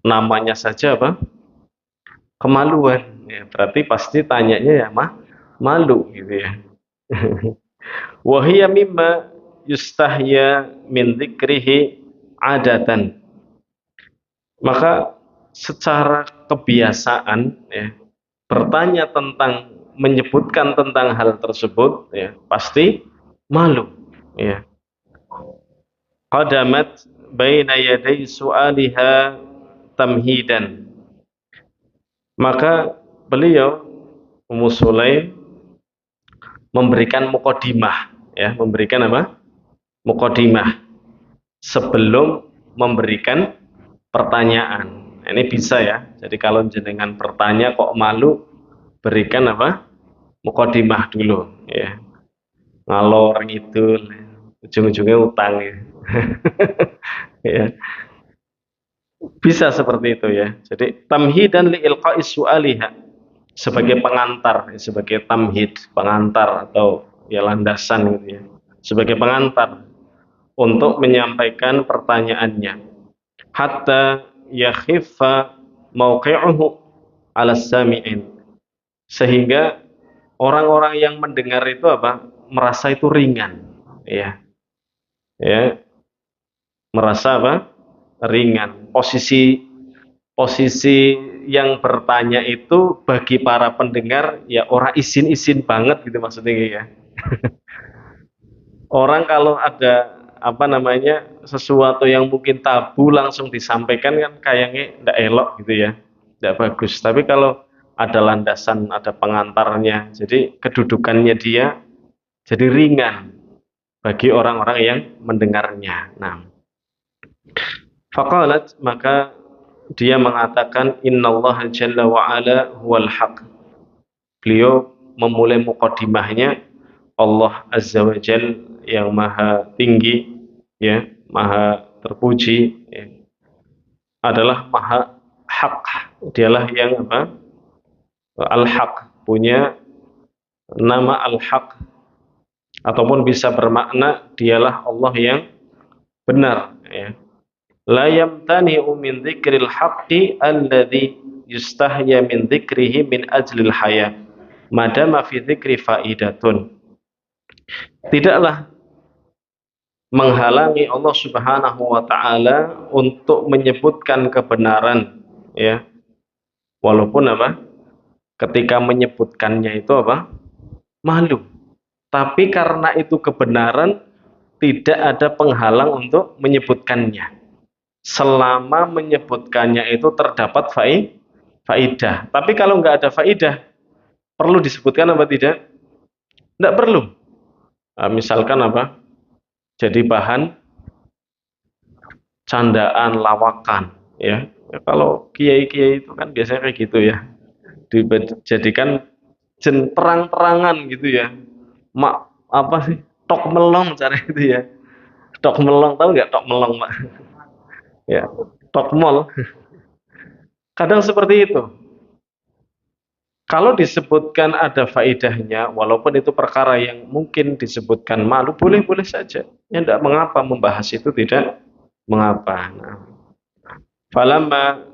Namanya saja apa? Kemaluan. Ya, berarti pasti tanyanya ya malu gitu ya. Wahia mimma yustahya min dzikrihi adatan. Maka secara kebiasaan ya, bertanya tentang menyebutkan tentang hal tersebut ya pasti malu ya. Qadamat baina yaday su'aliha tamhidan. Maka beliau Ummu Sulaim memberikan mukodimah ya, memberikan apa? Mukodimah sebelum memberikan pertanyaan. Ini bisa ya. Jadi kalau jenengan bertanya kok malu, berikan apa? Mukodimah dulu ya. Ngalor ngidul, ujung-ujungnya utang ya. Ya. Bisa seperti itu ya. Jadi tamhidan li ilqa'is su'aliha, sebagai pengantar, sebagai tamhid, pengantar atau ya landasan gitu ya. Sebagai pengantar untuk menyampaikan pertanyaannya. Hatta yakhiffa mauqi'uhu 'ala sami'in. Sehingga orang-orang yang mendengar itu apa? Merasa itu ringan, ya. Ya, merasa apa? Ringan. Posisi yang bertanya itu bagi para pendengar ya orang isin-isin banget gitu maksudnya ya. Orang kalau ada apa namanya sesuatu yang mungkin tabu langsung disampaikan kan kayaknya tidak elok gitu ya, tidak bagus. Tapi kalau ada landasan, ada pengantarnya, jadi kedudukannya dia jadi ringan bagi orang-orang yang mendengarnya. Nah, faqalat, maka dia mengatakan innallaha jalla wa ala huwal haq. Beliau memulai mukadimahnya, Allah azza wa jalla yang maha tinggi ya, maha terpuji ya, adalah maha hak. Dialah yang apa? Al-haq, punya nama al-haq, ataupun bisa bermakna dialah Allah yang benar ya. La yamtani'u min dzikril haqqi alladzi yustahya min dzikrihi min ajlil haya madama fi dzikri faidatun. Tidaklah menghalangi Allah Subhanahu wa taala untuk menyebutkan kebenaran ya, walaupun apa, ketika menyebutkannya itu apa, malu, tapi karena itu kebenaran tidak ada penghalang untuk menyebutkannya selama menyebutkannya itu terdapat faidah. Tapi kalau nggak ada faidah, perlu disebutkan apa tidak? Tidak perlu. Nah, misalkan apa, jadi bahan candaan, lawakan ya. Ya, kalau kiai-kiai itu kan biasanya kayak gitu ya, dijadikan terang-terangan gitu ya. Mak apa sih, tok melong cara itu ya. Tok melong, tahu nggak tok melong Pak? Ya, tok mol. Kadang seperti itu. Kalau disebutkan ada faedahnya, walaupun itu perkara yang mungkin disebutkan malu, boleh-boleh saja. Ya tidak mengapa membahas itu, tidak mengapa. Nah, falamma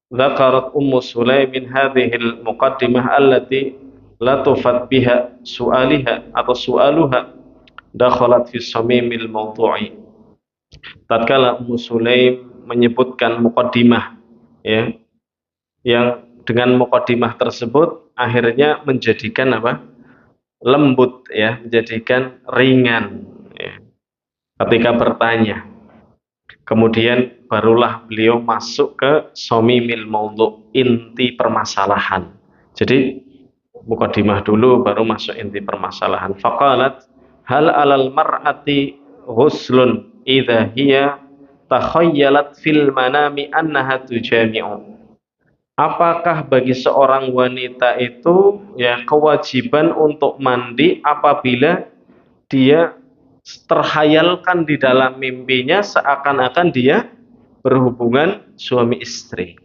dzakarat Ummu Sulaimin hadhil muqaddimah allati latufat biha su'aliha atau su'aluha dakhalat fi samimil mawdu'i. Tatkala Ummu Sulaim menyebutkan muqaddimah ya, yang dengan muqaddimah tersebut akhirnya menjadikan apa? Lembut ya, menjadikan ringan ya, ketika bertanya. Kemudian barulah beliau masuk ke somimil maudhu, inti permasalahan. Jadi muqaddimah dulu baru masuk inti permasalahan. Faqalat hal alal mar'ati ghuslun idza hiya takhayyalat fil manami annaha tujami'u. Apakah bagi seorang wanita itu ya kewajiban untuk mandi apabila dia terhayalkan di dalam mimpinya seakan-akan dia berhubungan suami istri.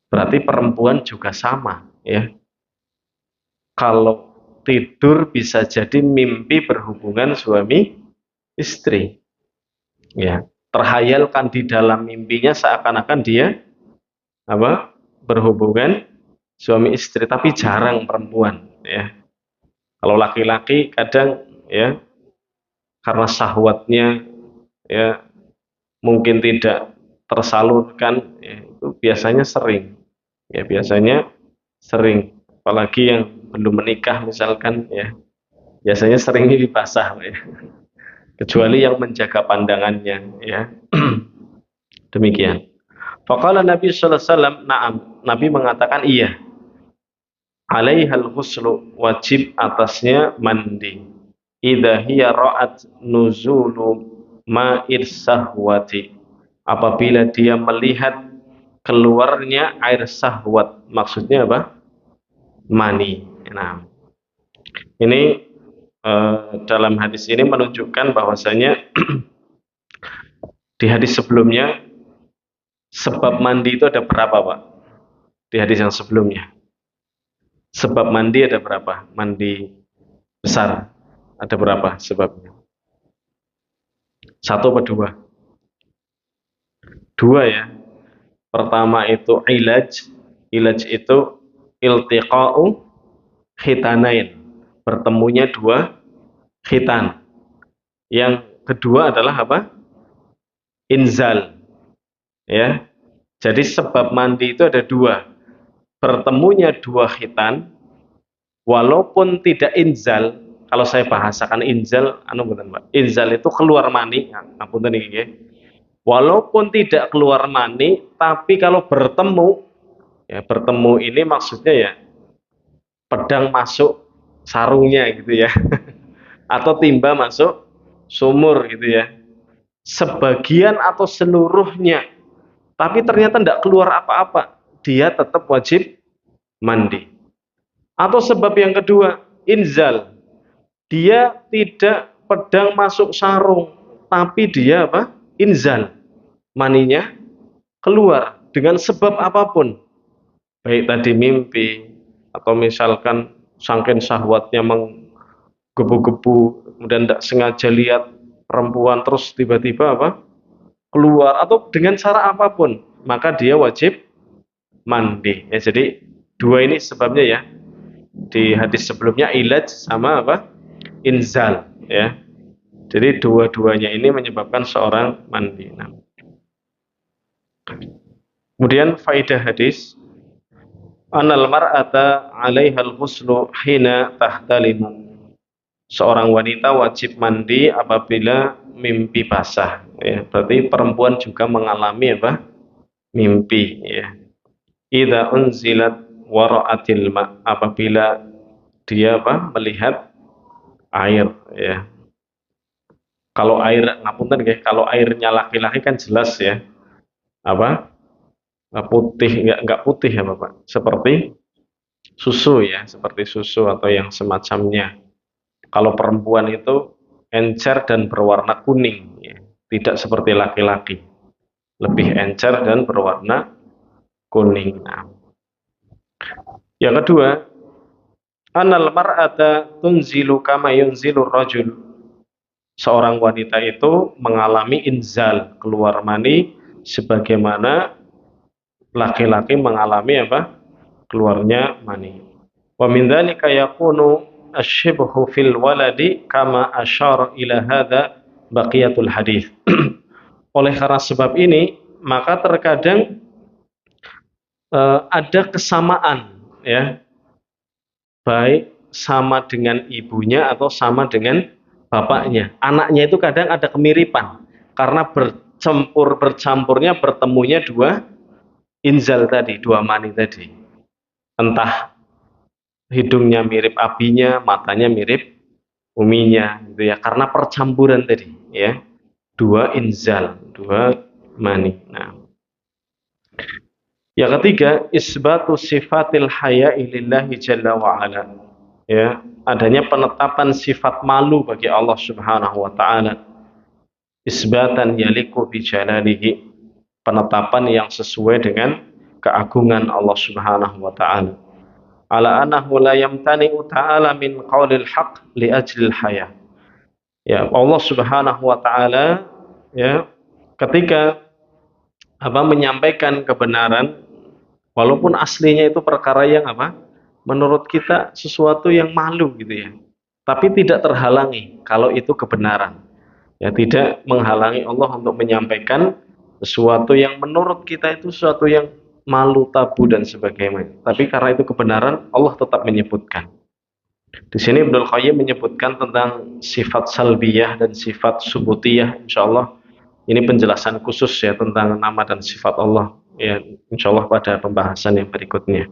Berarti perempuan juga sama ya. Kalau tidur bisa jadi mimpi berhubungan suami istri. Ya, terhayalkan di dalam mimpinya seakan-akan dia apa? Berhubungan suami istri, tapi jarang perempuan ya. Kalau laki-laki kadang ya karena syahwatnya ya mungkin tidak tersalurkan ya, itu biasanya sering ya biasanya sering apalagi yang belum menikah misalkan ya biasanya sering ini basah ya kecuali yang menjaga pandangannya ya demikian. Faqala Nabi sallallahu alaihi wasallam na'am, Nabi mengatakan iya, alaihal ghuslu, wajib atasnya mandi, idza hiya ra'at nuzulu ma'ir sahwati, apabila dia melihat keluarnya air sahwat, maksudnya apa? Mani. Nah, ini dalam hadis ini menunjukkan bahwasanya di hadis sebelumnya sebab mandi itu ada berapa, Pak? Di hadis yang sebelumnya. Sebab mandi ada berapa? Mandi besar. Ada berapa sebabnya? Satu atau dua? Dua ya. Pertama itu ilaj. Ilaj itu iltiqa'u khitanain. Bertemunya dua khitan. Yang kedua adalah apa? Inzal. Ya. Jadi sebab mandi itu ada dua. Bertemunya dua khitan, walaupun tidak inzal. Kalau saya bahasakan inzal, betul Pak. Inzal itu keluar mani, ngapunten iki nggih. Walaupun tidak keluar mani, tapi kalau bertemu, ya bertemu ini maksudnya ya pedang masuk sarungnya gitu ya, atau timba masuk sumur gitu ya. Sebagian atau seluruhnya, tapi ternyata tidak keluar apa-apa, dia tetap wajib mandi. Atau sebab yang kedua, inzal. Dia tidak pedang masuk sarung, tapi dia apa? Inzal. Maninya keluar dengan sebab apapun. Baik tadi mimpi, atau misalkan saking syahwatnya menggebu-gebu, kemudian tidak sengaja lihat perempuan terus tiba-tiba apa? Keluar, atau dengan cara apapun, maka dia wajib mandi. Ya, jadi dua ini sebabnya ya. Di hadis sebelumnya ilaj sama apa? Inzal ya. Jadi dua-duanya ini menyebabkan seorang mandi. Nah, kemudian faidah hadis, anal mar'ata 'alaihal ghuslu hina tahtalimu. Seorang wanita wajib mandi apabila mimpi basah ya. Berarti perempuan juga mengalami apa? Mimpi ya. Idza unzilat wara'atil ma, apabila dia apa? Melihat air ya. Kalau air ngapunten nggih, kalau airnya laki-laki kan jelas ya. Apa? Putih enggak putih ya Bapak. Seperti susu ya, seperti susu atau yang semacamnya. Kalau perempuan itu encer dan berwarna kuning ya. Tidak seperti laki-laki. Lebih encer dan berwarna kuning. Nah, yang kedua, anal mar'ata tunzilu kama yunzilu rajul. Seorang wanita itu mengalami inzal, keluar mani sebagaimana laki-laki mengalami apa? Keluarnya mani. Wa min dzalika yakunu asyibhu fil waladi kama asyara ila hadza baqiyatul hadis. Oleh karena sebab ini, maka terkadang ada kesamaan ya, baik sama dengan ibunya atau sama dengan bapaknya. Anaknya itu kadang ada kemiripan karena bercampurnya bertemunya dua inzal tadi, dua mani tadi. Entah hidungnya mirip abinya, matanya mirip uminya gitu ya, karena percampuran tadi ya. Dua inzal, dua mani. Nah, Yang ketiga, isbatu sifatil haya'i lillahi jalla wa ala. Ya, adanya penetapan sifat malu bagi Allah Subhanahu wa taala. Isbatan yaliku bi jalalihi. Penetapan yang sesuai dengan keagungan Allah Subhanahu wa taala. Ala annahu la yamtani'u ta'ala min qaulil haqq li ajlil haya. Ya, Allah Subhanahu wa taala ya ketika menyampaikan kebenaran walaupun aslinya itu perkara yang menurut kita sesuatu yang malu gitu ya. Tapi tidak terhalangi kalau itu kebenaran. Ya, tidak menghalangi Allah untuk menyampaikan sesuatu yang menurut kita itu sesuatu yang malu, tabu dan sebagainya. Tapi karena itu kebenaran, Allah tetap menyebutkan. Di sini Ibnu Qayyim menyebutkan tentang sifat salbiyah dan sifat subutiyah. Insyaallah ini penjelasan khusus ya tentang nama dan sifat Allah. Ya, insyaallah pada pembahasan yang berikutnya.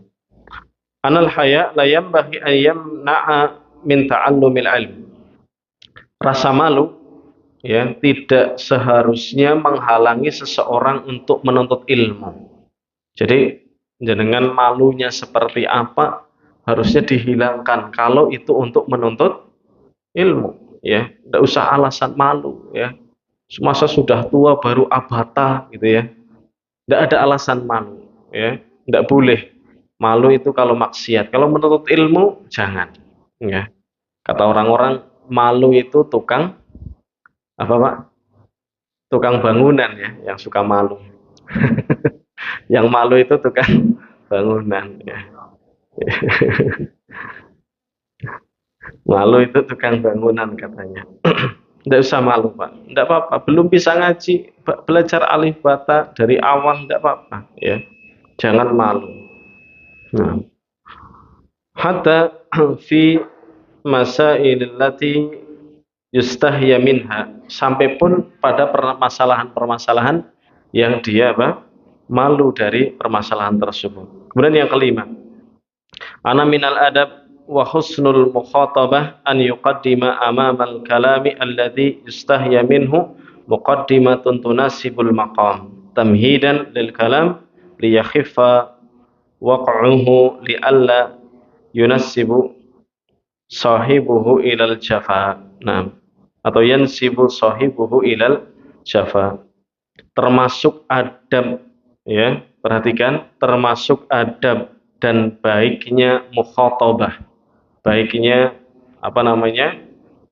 Anal haya la yanbaghi an yamna'a min ta'allumil ilm. Rasa malu ya tidak seharusnya menghalangi seseorang untuk menuntut ilmu. Jadi dengan malunya seperti apa harusnya dihilangkan kalau itu untuk menuntut ilmu ya. Tidak usah alasan malu ya. Masa sudah tua baru abata gitu ya. Tidak ada alasan malu ya. Tidak boleh. Malu itu kalau maksiat. Kalau menuntut ilmu jangan ya. Kata orang-orang malu itu tukang Pak? Tukang bangunan ya, yang suka malu. Yang malu itu tukang bangunan ya. Malu itu tukang bangunan katanya. Tidak usah malu Pak. Tidak apa-apa. Belum bisa ngaji, belajar alif bata dari awal tidak apa-apa ya. Jangan malu. Nah. Hatta fi masailil lati yustahya minha, sampai pun pada permasalahan-permasalahan yang dia malu dari permasalahan tersebut. Kemudian yang kelima, ana minal adab wa husnul mukhatabah an yuqaddima amamal kalami alladhi yustahya minhu muqaddimatun tunasibul maqam tamhidan lil kalam liyakhiffa waq'uhu li'alla yunassibu sahibuhu ilal jafa. Nah, atau yansibu sahibuhu ilal jafa. Termasuk adab ya, perhatikan, termasuk adab dan baiknya mukhatabah. Baiknya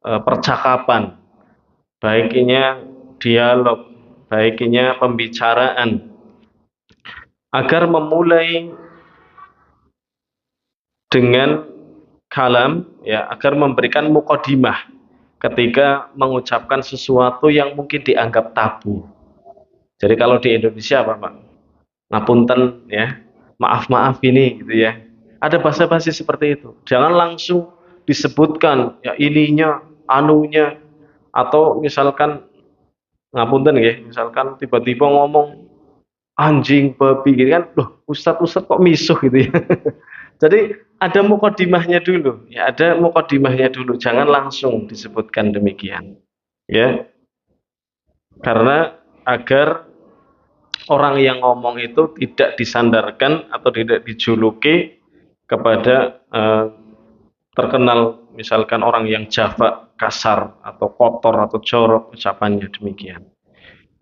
percakapan. Baiknya dialog, baiknya pembicaraan agar memulai dengan kalam ya, agar memberikan muqaddimah ketika mengucapkan sesuatu yang mungkin dianggap tabu. Jadi kalau di Indonesia Pak? Ngapunten ya, maaf ini gitu ya. Ada basa-basi seperti itu. Jangan langsung disebutkan ya ininya, anunya, atau misalkan ngapunten ya, misalkan tiba-tiba ngomong anjing, babi gitu kan. Loh, Ustadz kok misuh gitu ya. Jadi ada mukodimahnya dulu, ya ada mukodimahnya dulu. Jangan langsung disebutkan demikian, ya. Karena agar orang yang ngomong itu tidak disandarkan atau tidak dijuluki kepada terkenal misalkan orang yang jafak, kasar atau kotor atau jorok ucapannya demikian.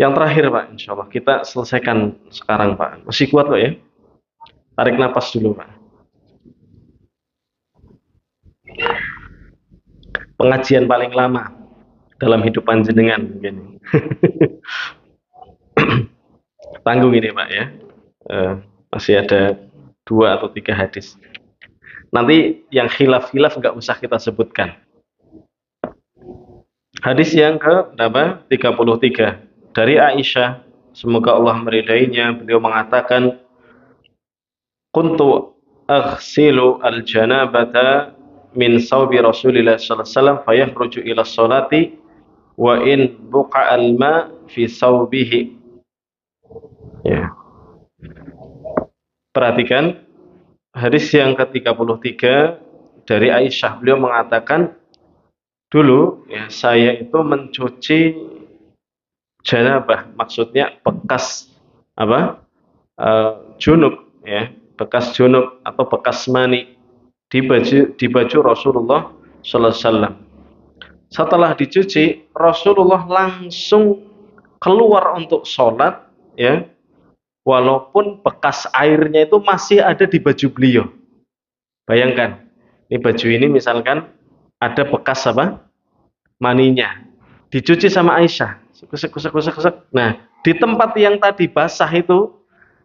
Yang terakhir Pak, insya Allah kita selesaikan sekarang Pak. Masih kuat Pak ya? Tarik nafas dulu Pak. Pengajian paling lama dalam hidup panjenengan begini. Tanggung ini Pak ya. Masih ada 2 atau 3 hadis. Nanti yang khilaf-khilaf nggak usah kita sebutkan. Hadis yang ke 33 dari Aisyah, semoga Allah meridainya, beliau mengatakan, kuntu aghsilu al-janabata min sawbi Rasulillah sallallahu alaihi wasallam fayakhruju ila sholati wa in buqa al-ma fi sawbihi. Ya. Perhatikan hadis yang ke-33 dari Aisyah, beliau mengatakan, dulu ya saya itu mencuci janabah, maksudnya bekas junub, ya, bekas junub atau bekas mani di baju Rasulullah sallallahu alaihi wasallam. Setelah dicuci, Rasulullah langsung keluar untuk sholat, ya, walaupun bekas airnya itu masih ada di baju beliau. Bayangkan, ini baju ini misalkan ada bekas apa? Maninya. Dicuci sama Aisyah. Kusek. Nah, di tempat yang tadi basah itu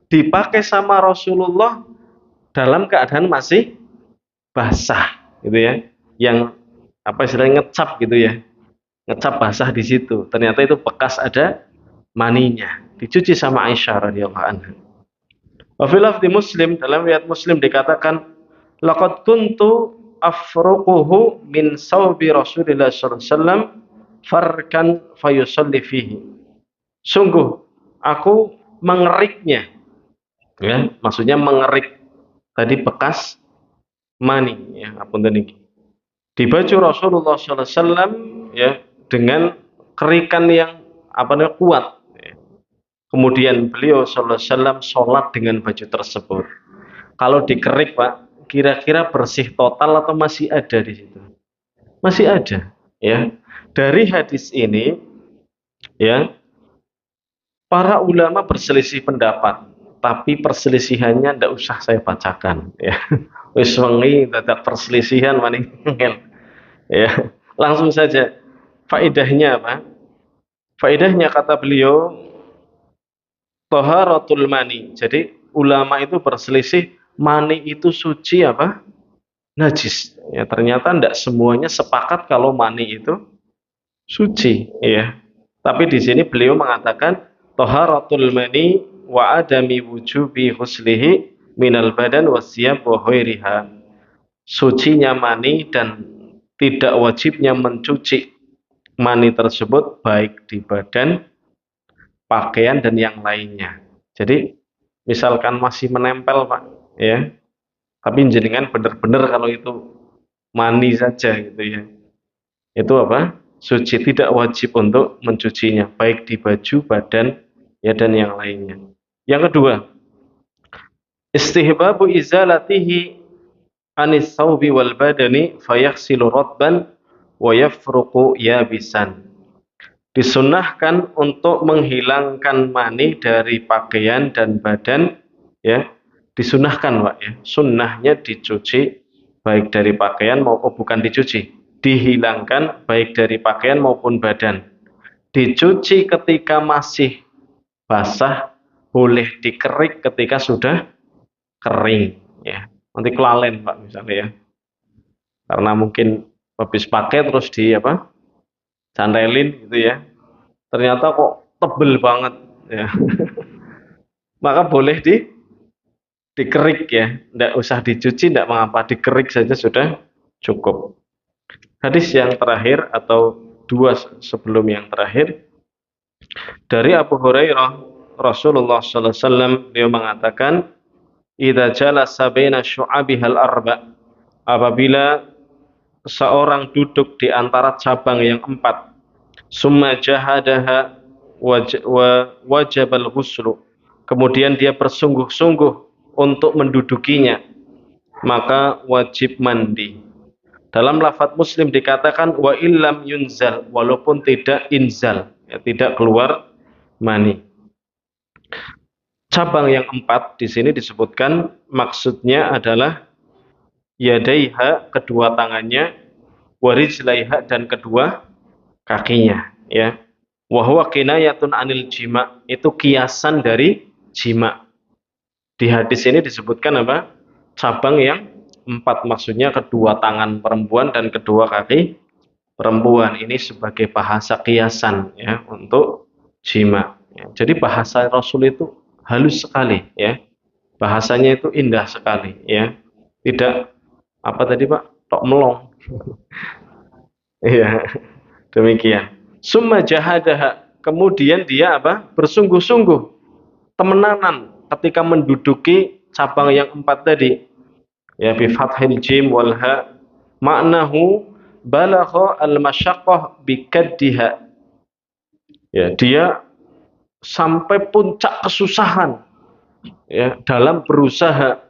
dipakai sama Rasulullah dalam keadaan masih basah, gitu ya. Yang apa istilahnya ngecap gitu ya. Ngecap basah di situ. Ternyata itu bekas ada maninya. Dicuci sama Aisyah radhiyallahu anha. Wa fil lafzi Muslim, dalam riwayat Muslim dikatakan laqad kuntu afruquhu min saubi Rasulillah sallallahu alaihi wasallam farkan fayusalli fihi. Sungguh aku mengeriknya, ya, maksudnya mengerik tadi bekas mani, ya, apunten niki. Di baju Rasulullah sallallahu alaihi wasallam, ya, dengan kerikan yang apa namanya kuat. Ya. Kemudian beliau sallallahu alaihi wasallam sholat dengan baju tersebut. Kalau dikerik, Pak, kira-kira bersih total atau masih ada di situ? Masih ada, ya. Dari hadis ini, ya, para ulama berselisih pendapat, tapi perselisihannya tidak usah saya bacakan, ya. Wis wengi dadak perselisihan maning ya. Langsung saja. Faedahnya apa? Faedahnya kata beliau taharatul mani. Jadi ulama itu berselisih mani itu suci apa? Najis. Ya, ternyata tidak semuanya sepakat kalau mani itu suci, ya. Tapi di sini beliau mengatakan taharatul mani wa adami wujubi huslihi minal badan wasiyab wa ghairiha. Sucinya mani dan tidak wajibnya mencuci mani tersebut baik di badan, pakaian dan yang lainnya. Jadi misalkan masih menempel, Pak, ya. Tapi jenengan benar-benar kalau itu mani saja gitu ya. Itu apa? Suci, tidak wajib untuk mencucinya baik di baju, badan, ya, dan yang lainnya. Yang kedua, istihbabu izalatihi anis saubi wal badani fayaghsilu ratban wa yafruqu yabisan. Disunahkan untuk menghilangkan mani dari pakaian dan badan, ya. Disunahkan, Pak, ya. Sunnahnya dicuci baik dari pakaian maupun bukan dicuci, dihilangkan baik dari pakaian maupun badan. Dicuci ketika masih basah, boleh dikerik ketika sudah kering, ya. Nanti kelalen, Pak, misalnya, ya. Karena mungkin habis pakai terus di apa? Cantelin gitu ya. Ternyata kok tebel banget, ya. Maka boleh dikerik, ya. Tidak usah dicuci, tidak mengapa, dikerik saja sudah cukup. Hadis yang terakhir atau dua sebelum yang terakhir dari Abu Hurairah, Rasulullah sallallahu alaihi wasallam beliau mengatakan idza jalasa baina syu'abihal arba, apabila seorang duduk di antara cabang yang empat, summa jahadaha wajabal ghuslu, kemudian dia bersungguh-sungguh untuk mendudukinya, maka wajib mandi. Dalam lafadz Muslim dikatakan wa illam yunzal, walaupun tidak inzal, ya, tidak keluar mani. Cabang yang empat di sini disebutkan maksudnya adalah yadaiha, kedua tangannya, warijlaiha, dan kedua kakinya, ya. Wa huwa kinayatun anil jima, itu kiasan dari jima. Di hadis ini disebutkan apa? Cabang yang empat, maksudnya kedua tangan perempuan dan kedua kaki perempuan. Ini sebagai bahasa kiasan, ya, untuk jima, ya. Jadi bahasa Rasul itu halus sekali, ya. Bahasanya itu indah sekali, ya. Tidak apa tadi, Pak? Tok melong. Iya, demikian. Summa jahadaha, kemudian dia apa? Bersungguh-sungguh, temenanan ketika menduduki cabang yang empat tadi. Ya, bi fathil jim wal ha, maknahu balagha al masyaqqah bi kaddiha. Ya, dia sampai puncak kesusahan ya dalam berusaha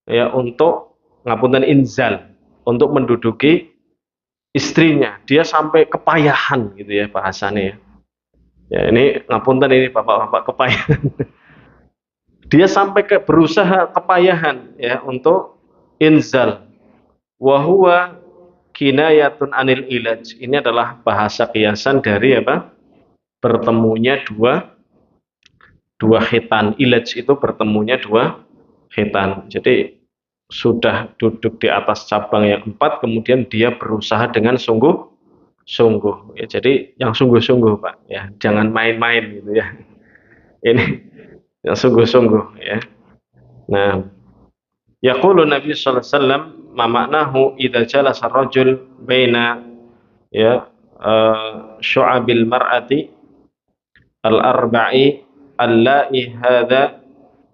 ya untuk ngapunten inzal, untuk menduduki istrinya. Dia sampai kepayahan gitu ya bahasanya ya. Ya ini ngapunten ini bapak-bapak kepayahan. Dia sampai ke berusaha kepayahan ya untuk inzal. Wahwa kinayatun anil ilaj. Ini adalah bahasa kiasan dari apa? Bertemunya dua khitan. Ilaj itu bertemunya dua khitan. Jadi sudah duduk di atas cabang yang empat, kemudian dia berusaha dengan sungguh-sungguh. Ya, jadi yang sungguh-sungguh Pak. Ya, jangan main-main gitu ya. Ini yang sungguh-sungguh ya. Nah, yaqulu Nabi sallallahu alaihi wasallam ma maknahu idza jalasa ar-rajul baina ya syu'abil mar'ati al-arba'i allai hadza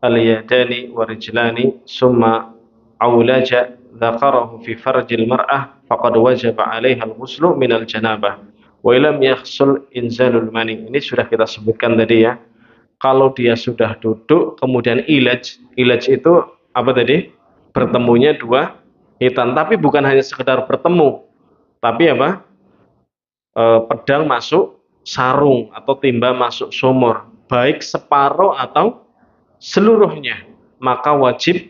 al-yadani wa rijlani summa awlaja dzakarahu fi farjil mar'ah faqad wajaba 'alaiha al-ghuslu min al-janabah wa lam yahsul inzalul mani. Ini sudah kita sebutkan tadi ya. Kalau dia sudah duduk kemudian ilaj itu apa tadi? Bertemunya dua hitam, tapi bukan hanya sekedar bertemu, tapi apa? Pedang masuk sarung atau timba masuk sumur, baik separuh atau seluruhnya, maka wajib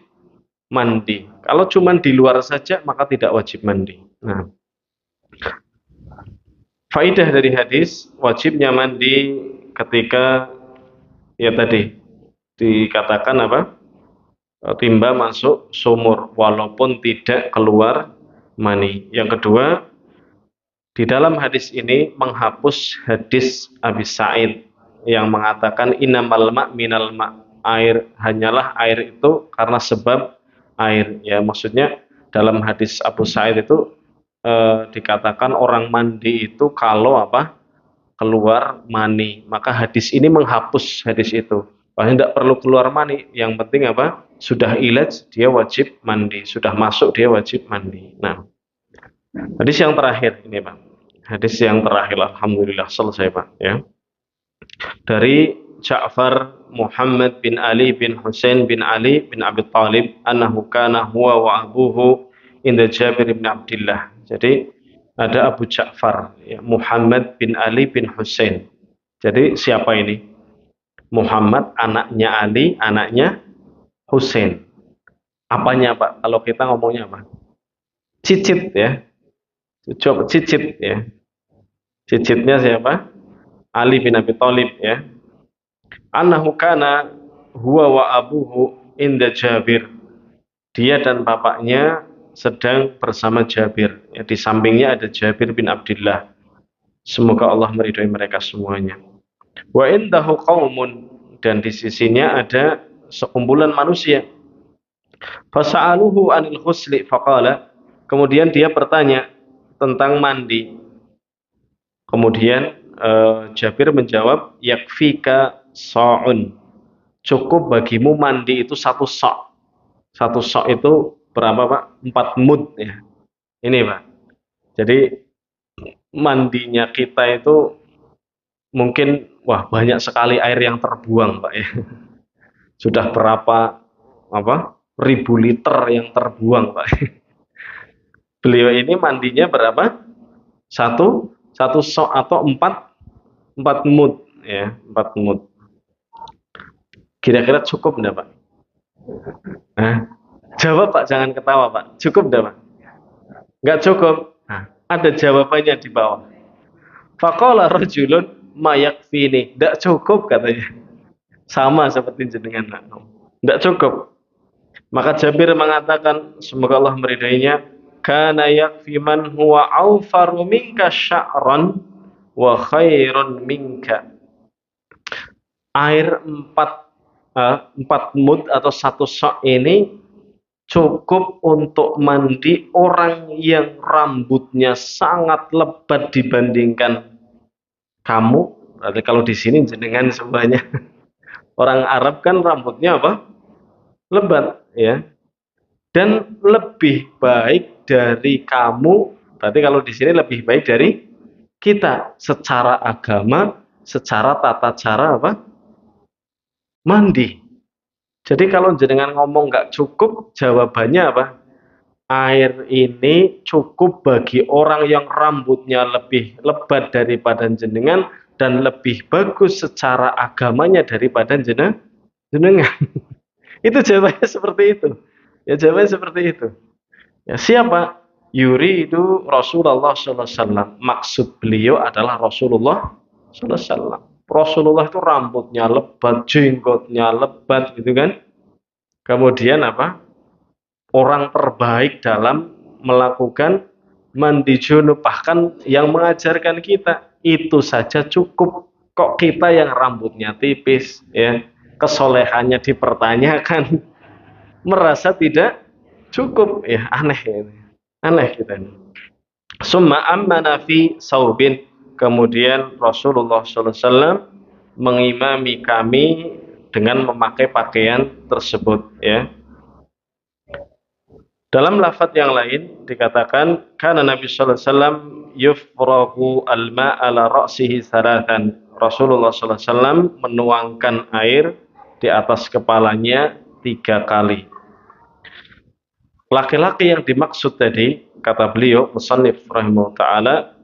mandi. Kalau cuma di luar saja, maka tidak wajib mandi. Nah, faidah dari hadis wajibnya mandi ketika ya tadi dikatakan apa? Timba masuk sumur walaupun tidak keluar mani. Yang kedua, di dalam hadis ini menghapus hadis Abi Sa'id yang mengatakan innamal ma' minal ma', air hanyalah air itu karena sebab air. Ya maksudnya dalam hadis Abu Sa'id itu dikatakan orang mandi itu kalau apa? Keluar mani. Maka hadis ini menghapus hadis itu. Bahkan tidak perlu keluar mani, yang penting apa? Sudah ilaj dia wajib mandi, sudah masuk dia wajib mandi. Nah, hadis yang terakhir ini Pak. Hadis yang terakhir alhamdulillah selesai Pak ya. Dari Ja'far Muhammad bin Ali bin Husain bin Ali bin Abi Thalib annahu kana huwa wa abuhu inda Jabir bin Abdullah. Jadi ada Abu Ja'far ya, Muhammad bin Ali bin Husain. Jadi siapa ini? Muhammad anaknya Ali, anaknya Husain. Apanya Pak? Kalau kita ngomongnya apa? Cicit ya. Coba cicit ya. Cicitnya siapa? Ali bin Abi Thalib ya. Annahu kana huwa wa abuhu inda Jabir. Dia dan bapaknya sedang bersama Jabir. Ya, di sampingnya ada Jabir bin Abdullah. Semoga Allah meridhai mereka semuanya. Wa indahu qaumun, dan di sisinya ada sekumpulan manusia. Fasa'aluhu anil khusli faqala, kemudian dia bertanya tentang mandi. Kemudian Jabir menjawab, yakfika sa'un, cukup bagimu mandi itu satu sa'. Satu sa' itu berapa Pak? 4 mud ya. Ini Pak. Jadi mandinya kita itu mungkin wah banyak sekali air yang terbuang Pak ya. Sudah berapa apa? Ribu liter yang terbuang Pak. Beliau ini mandinya berapa? Satu sok atau empat mud ya, 4 mud. Kira-kira cukup enggak Pak? Nah, jawab Pak, jangan ketawa Pak. Cukup enggak Pak? Enggak cukup. Nah, ada jawabannya di bawah. Faqala rajulun ma yakfini. Enggak cukup katanya. Sama seperti jenengan. Enggak cukup. Maka Jabir mengatakan, semoga Allah meridainya, kana yakfi man huwa awfaru minka sya'ran wa khairun minka. Air 4 mud atau satu sok ini cukup untuk mandi orang yang rambutnya sangat lebat dibandingkan kamu. Berarti kalau di sini jenengan semuanya orang Arab kan rambutnya apa? Lebat ya. Dan lebih baik dari kamu, berarti kalau di sini lebih baik dari kita secara agama, secara tata cara apa? Mandi. Jadi kalau jenengan ngomong nggak cukup, jawabannya apa? Air ini cukup bagi orang yang rambutnya lebih lebat daripada jenengan dan lebih bagus secara agamanya daripada jenengan. Itu jawabannya seperti itu. Ya jawabannya seperti itu. Ya siapa? Yuridu Rasulullah sallallahu alaihi wasallam. Maksud beliau adalah Rasulullah sallallahu alaihi wasallam. Rasulullah itu rambutnya lebat, jenggotnya lebat gitu kan. Kemudian apa? Orang terbaik dalam melakukan mandi junub, bahkan yang mengajarkan kita itu saja cukup, kok kita yang rambutnya tipis ya, kesolehannya dipertanyakan, merasa tidak cukup ya, aneh ini, aneh kita ini. Summa ammana fi saubin, kemudian Rasulullah SAW mengimami kami dengan memakai pakaian tersebut ya. Dalam lafaz yang lain dikatakan karena Nabi sallallahu alaihi wasallam yufragu al-ma' ala ra'sihi salatan. Rasulullah sallallahu alaihi wasallam menuangkan air di atas kepalanya 3 kali. Laki-laki yang dimaksud tadi, kata beliau musannif rahimahullah taala,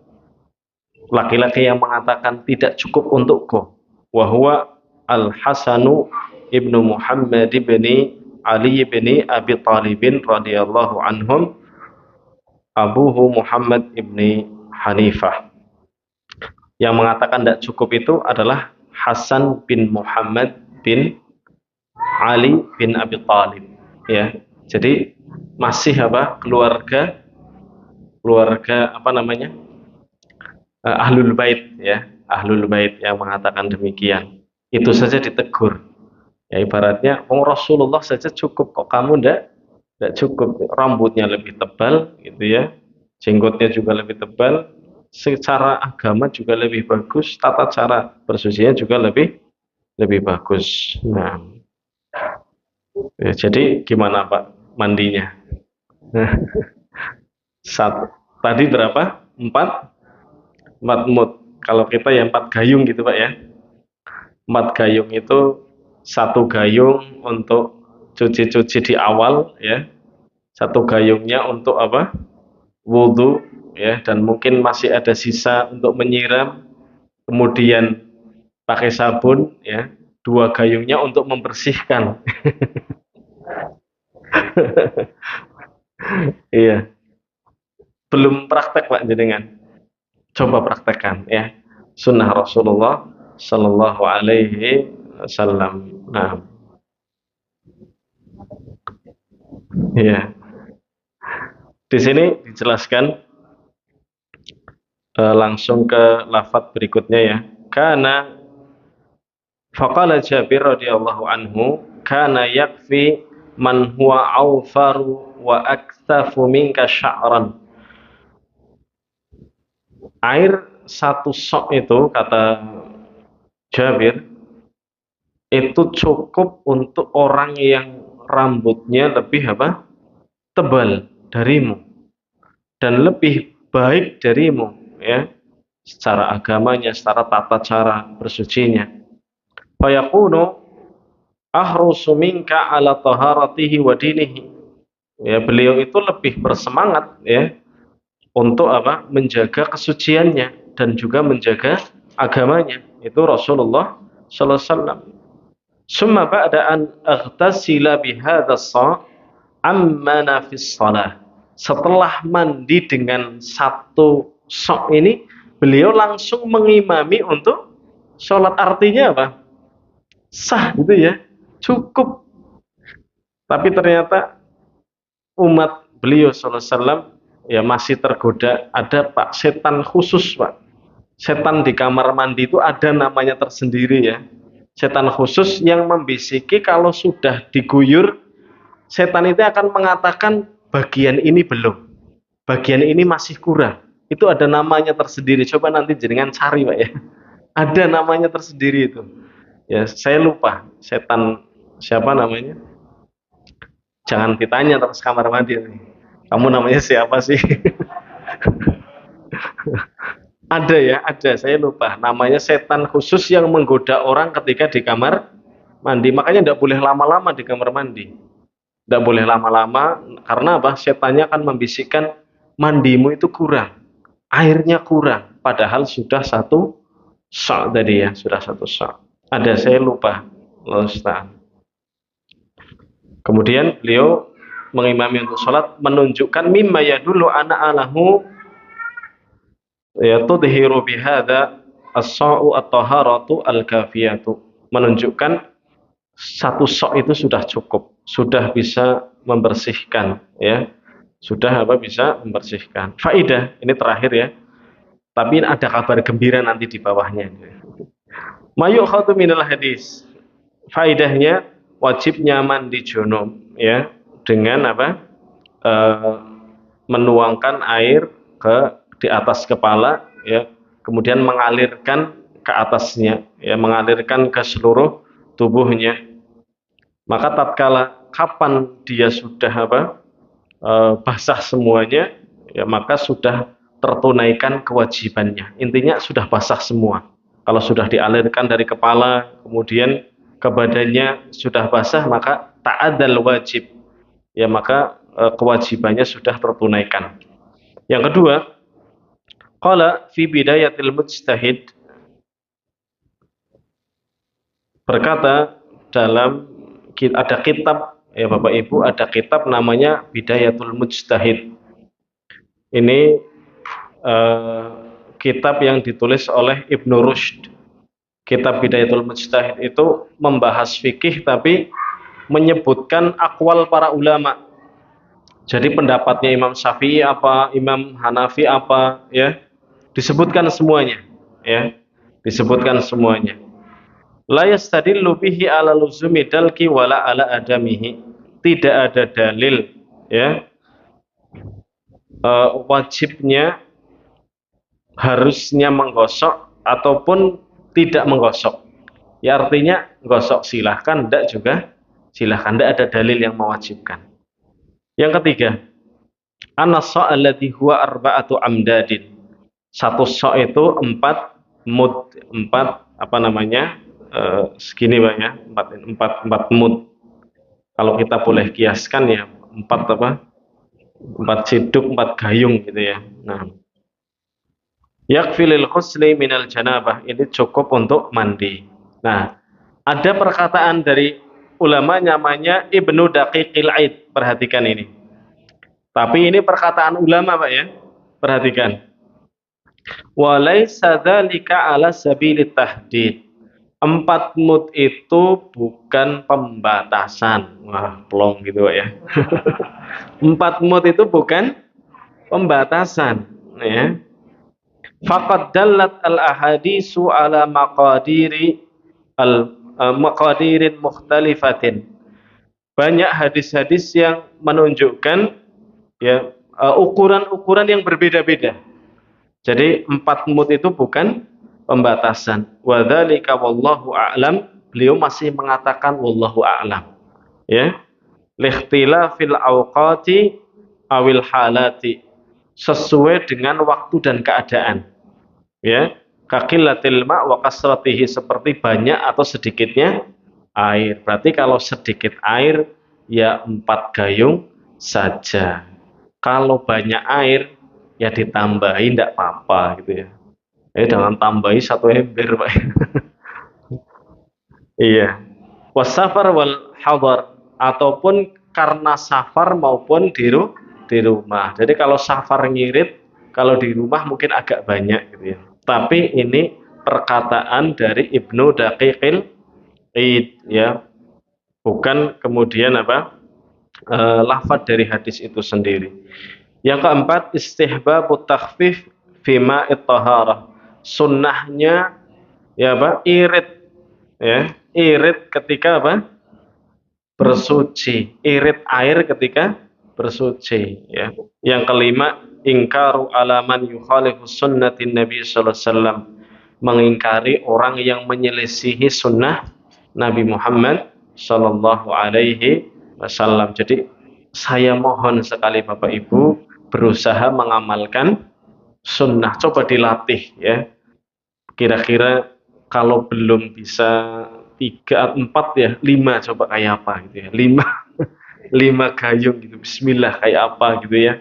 laki-laki yang mengatakan tidak cukup untukku, wa huwa Al-Hasanu ibnu Muhammad ibni Ali bin Abi Thalib radhiyallahu anhum, abuhu Muhammad ibni Hanifah. Yang mengatakan tidak cukup itu adalah Hasan bin Muhammad bin Ali bin Abi Thalib ya. Jadi masih apa? keluarga apa namanya? Ahlul Bait ya. Ahlul Bait yang mengatakan demikian. Itu saja ditegur. Ya ibaratnya, Rasulullah saja cukup, kok kamu ndak cukup, rambutnya lebih tebal gitu ya, jenggotnya juga lebih tebal, secara agama juga lebih bagus, tata cara bersucinya juga lebih bagus. Nah, ya, jadi gimana Pak mandinya? Nah, tadi berapa? 4 mud. Kalau kita ya 4 gayung gitu Pak ya. 4 gayung itu 1 gayung untuk cuci-cuci di awal ya, 1 gayungnya untuk apa? Wudhu ya, dan mungkin masih ada sisa untuk menyiram, kemudian pakai sabun ya, 2 gayungnya untuk membersihkan. Iya, belum praktek Pak jenengan, coba praktekkan ya, sunnah Rasulullah Sallallahu Alaihi Wasallam. Nah, ya. Di sini dijelaskan langsung ke lafaz berikutnya ya. Karena faqala Jabir radhiyallahu anhu, kana yakfi man huwa awfaru wa aktsafu minka sya'ran. Air 1 sok itu kata Jabir itu cukup untuk orang yang rambutnya lebih apa? Tebal darimu dan lebih baik darimu ya, secara agamanya, secara tata cara bersucinya. Fayaqulu ahrusu minka ala taharatihi wa dinihi. Ya, beliau itu lebih bersemangat ya untuk apa? Menjaga kesuciannya dan juga menjaga agamanya. Itu Rasulullah sallallahu alaihi wasallam. Summa ba'da an aghtasila bihadha as-sa' ammana fis shalah. Setelah mandi dengan 1 sok ini, beliau langsung mengimami untuk sholat. Artinya apa? Sah gitu ya, cukup. Tapi ternyata umat beliau sallallahu alaihi wasallam ya masih tergoda. Ada Pak setan khusus Pak. Setan di kamar mandi itu ada namanya tersendiri ya. Setan khusus yang membisiki kalau sudah diguyur, setan itu akan mengatakan bagian ini belum, bagian ini masih kurang. Itu ada namanya tersendiri. Coba nanti jenengan cari Pak ya. Ada namanya tersendiri itu. Ya saya lupa setan siapa namanya. Jangan ditanya terus kamar mandi. Kamu namanya siapa sih? Ada ya, ada. Saya lupa. Namanya setan khusus yang menggoda orang ketika di kamar mandi. Makanya tidak boleh lama-lama di kamar mandi. Tidak boleh lama-lama karena apa? Setannya akan membisikkan mandimu itu kurang, airnya kurang. Padahal sudah satu sa' tadi ya, sudah satu sa'. Ada saya lupa. Allah Ustaz. Kemudian beliau mengimami untuk sholat menunjukkan mimma ya dulu anak alahu ya tudhiru bihada as-sa'u at-taharatu al-kafiyatu, menunjukkan satu sok itu sudah cukup, sudah bisa membersihkan ya, sudah apa bisa membersihkan. Faidah ini terakhir ya, tapi ada kabar gembira nanti di bawahnya. Mayukhatu minal hadis, faidahnya wajibnya mandi junub ya, dengan apa menuangkan air ke di atas kepala ya, kemudian mengalirkan ke atasnya ya, mengalirkan ke seluruh tubuhnya. Maka tatkala kapan dia sudah apa basah semuanya ya, maka sudah tertunaikan kewajibannya. Intinya sudah basah semua. Kalau sudah dialirkan dari kepala kemudian ke badannya sudah basah, maka ta'adal wajib ya, maka kewajibannya sudah tertunaikan. Yang kedua, qala fi bidayatil mujtahid, berkata dalam ada kitab ya Bapak Ibu, ada kitab namanya Bidayatul Mujtahid. Ini kitab yang ditulis oleh Ibnu Rushd. Kitab Bidayatul Mujtahid itu membahas fikih tapi menyebutkan akwal para ulama. Jadi pendapatnya Imam Syafi'i apa, Imam Hanafi apa ya, disebutkan semuanya ya, disebutkan semuanya. La yastadillu bihi ala luzumi dalki wala ala adamihi. Tidak ada dalil ya wajibnya harusnya menggosok ataupun tidak menggosok. Ya artinya gosok silahkan, tidak juga silahkan, tidak ada dalil yang mewajibkan. Yang ketiga, an-nas-sa' alladhi huwa arba'atu amdadin. Satu sa' itu 4 mud, 4 apa namanya? Segini Pak ya, 4 mud. Kalau kita boleh kiaskan ya 4 apa? 4 ciduk, 4 gayung gitu ya. Nah, yakfilil ghusli minal janabah, ini cukup untuk mandi. Nah, ada perkataan dari ulama namanya Ibnu Daqiqil Aid, perhatikan ini. Tapi ini perkataan ulama Pak ya, perhatikan. Walaysa dzalika ala sabilit tahdid. 4 mud itu bukan pembatasan. Wah, plong gitu Pak ya. 4 mud itu bukan pembatasan ya. Faqad dallat al ahadisu ala maqadirin mukhtalifatin. Banyak hadis-hadis yang menunjukkan ya ukuran-ukuran yang berbeda-beda. Jadi 4 mud itu bukan pembatasan. Wa dzalika wallahu a'lam. Beliau masih mengatakan wallahu a'lam. Ya. Likhtilafil awqati awil halati, sesuai dengan waktu dan keadaan. Ya, kaqillatil ma' wa kasratihi, seperti banyak atau sedikitnya air. Berarti kalau sedikit air ya 4 gayung saja. Kalau banyak air ya ditambahin, tidak apa-apa gitu ya. Jangan tambahi 1 ember Pak. Iya. Wasafar wal hadar, ataupun karena safar maupun di rumah. Jadi kalau safar ngirit, kalau di rumah mungkin agak banyak gitu ya. Tapi ini perkataan dari Ibnu Daqiqil Aid ya, bukan kemudian apa lafaz dari hadis itu sendiri. Yang keempat, istihbabut takhfif fima at-taharah. Sunnahnya ya Pak, irit ya, irit ketika apa? Bersuci, irit air ketika bersuci ya. Yang kelima, ingkaru alaman yukhalifu sunnatin Nabi sallallahu alaihi wasallam, mengingkari orang yang menyelisihi sunnah Nabi Muhammad sallallahu alaihi wasallam. Jadi saya mohon sekali Bapak Ibu berusaha mengamalkan sunnah, coba dilatih ya. Kira-kira kalau belum bisa tiga, empat ya, lima coba kayak apa gitu ya, lima, lima gayung gitu, Bismillah kayak apa gitu ya,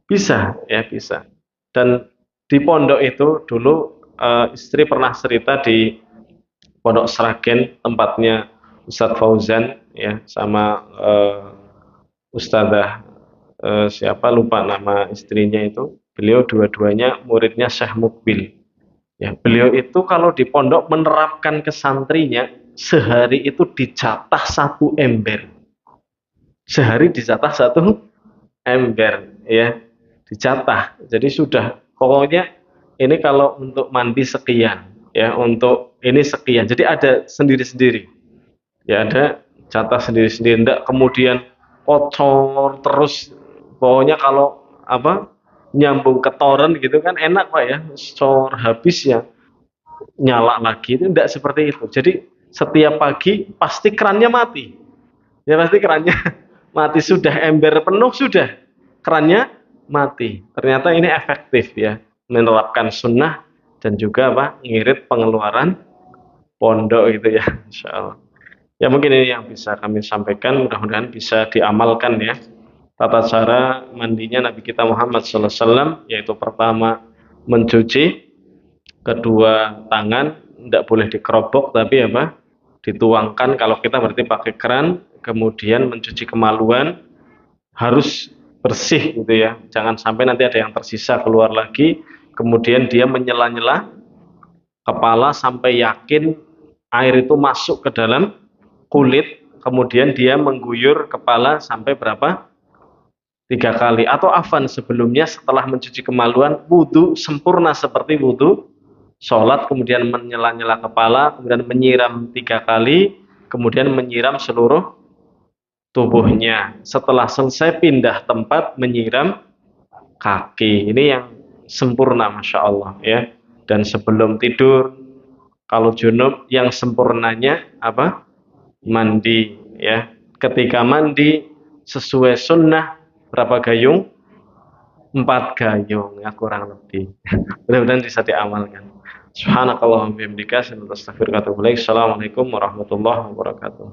bisa ya bisa. Dan di pondok itu dulu istri pernah cerita di Pondok Sragen tempatnya Ustadz Fauzan ya sama Ustadzah siapa lupa nama istrinya itu. Beliau dua-duanya muridnya Syekh Mukbil. Ya, beliau itu kalau di pondok menerapkan ke santrinya sehari itu dijatah satu ember. Sehari dijatah satu ember ya. Dijatah. Jadi sudah pokoknya ini kalau untuk mandi sekian ya, untuk ini sekian. Jadi ada sendiri-sendiri. Ya ada jatah sendiri-sendiri, enggak kemudian kocor terus, pokoknya kalau apa nyambung ke toren gitu kan enak Pak ya, cor habis ya nyala lagi, itu enggak seperti itu. Jadi setiap pagi pasti kerannya mati ya, pasti kerannya mati, sudah ember penuh sudah kerannya mati. Ternyata ini efektif ya, menerapkan sunnah dan juga apa ngirit pengeluaran pondok itu ya, Insya Allah. Ya mungkin ini yang bisa kami sampaikan, mudah-mudahan bisa diamalkan ya. Tata cara mandinya Nabi kita Muhammad SAW, yaitu pertama mencuci, kedua tangan, tidak boleh dikerobok tapi apa? Dituangkan, kalau kita berarti pakai keran, kemudian mencuci kemaluan, harus bersih gitu ya. Jangan sampai nanti ada yang tersisa keluar lagi, kemudian dia menyela-nyela kepala sampai yakin air itu masuk ke dalam kulit, kemudian dia mengguyur kepala sampai berapa? 3 kali. Atau afan sebelumnya setelah mencuci kemaluan, wudhu sempurna seperti wudhu sholat, kemudian menyela-nyela kepala, kemudian menyiram 3 kali, kemudian menyiram seluruh tubuhnya. Setelah selesai pindah tempat menyiram kaki. Ini yang sempurna, Masya Allah ya. Dan sebelum tidur, kalau junub yang sempurnanya apa? Mandi ya. Ketika mandi sesuai sunnah berapa gayung? 4 gayung ya kurang lebih. Mudah-mudahan bisa diamalkan. Subhanakallahumma bihamdika astaghfiruka wa atubu ilaik. Assalamualaikum warahmatullahi wabarakatuh.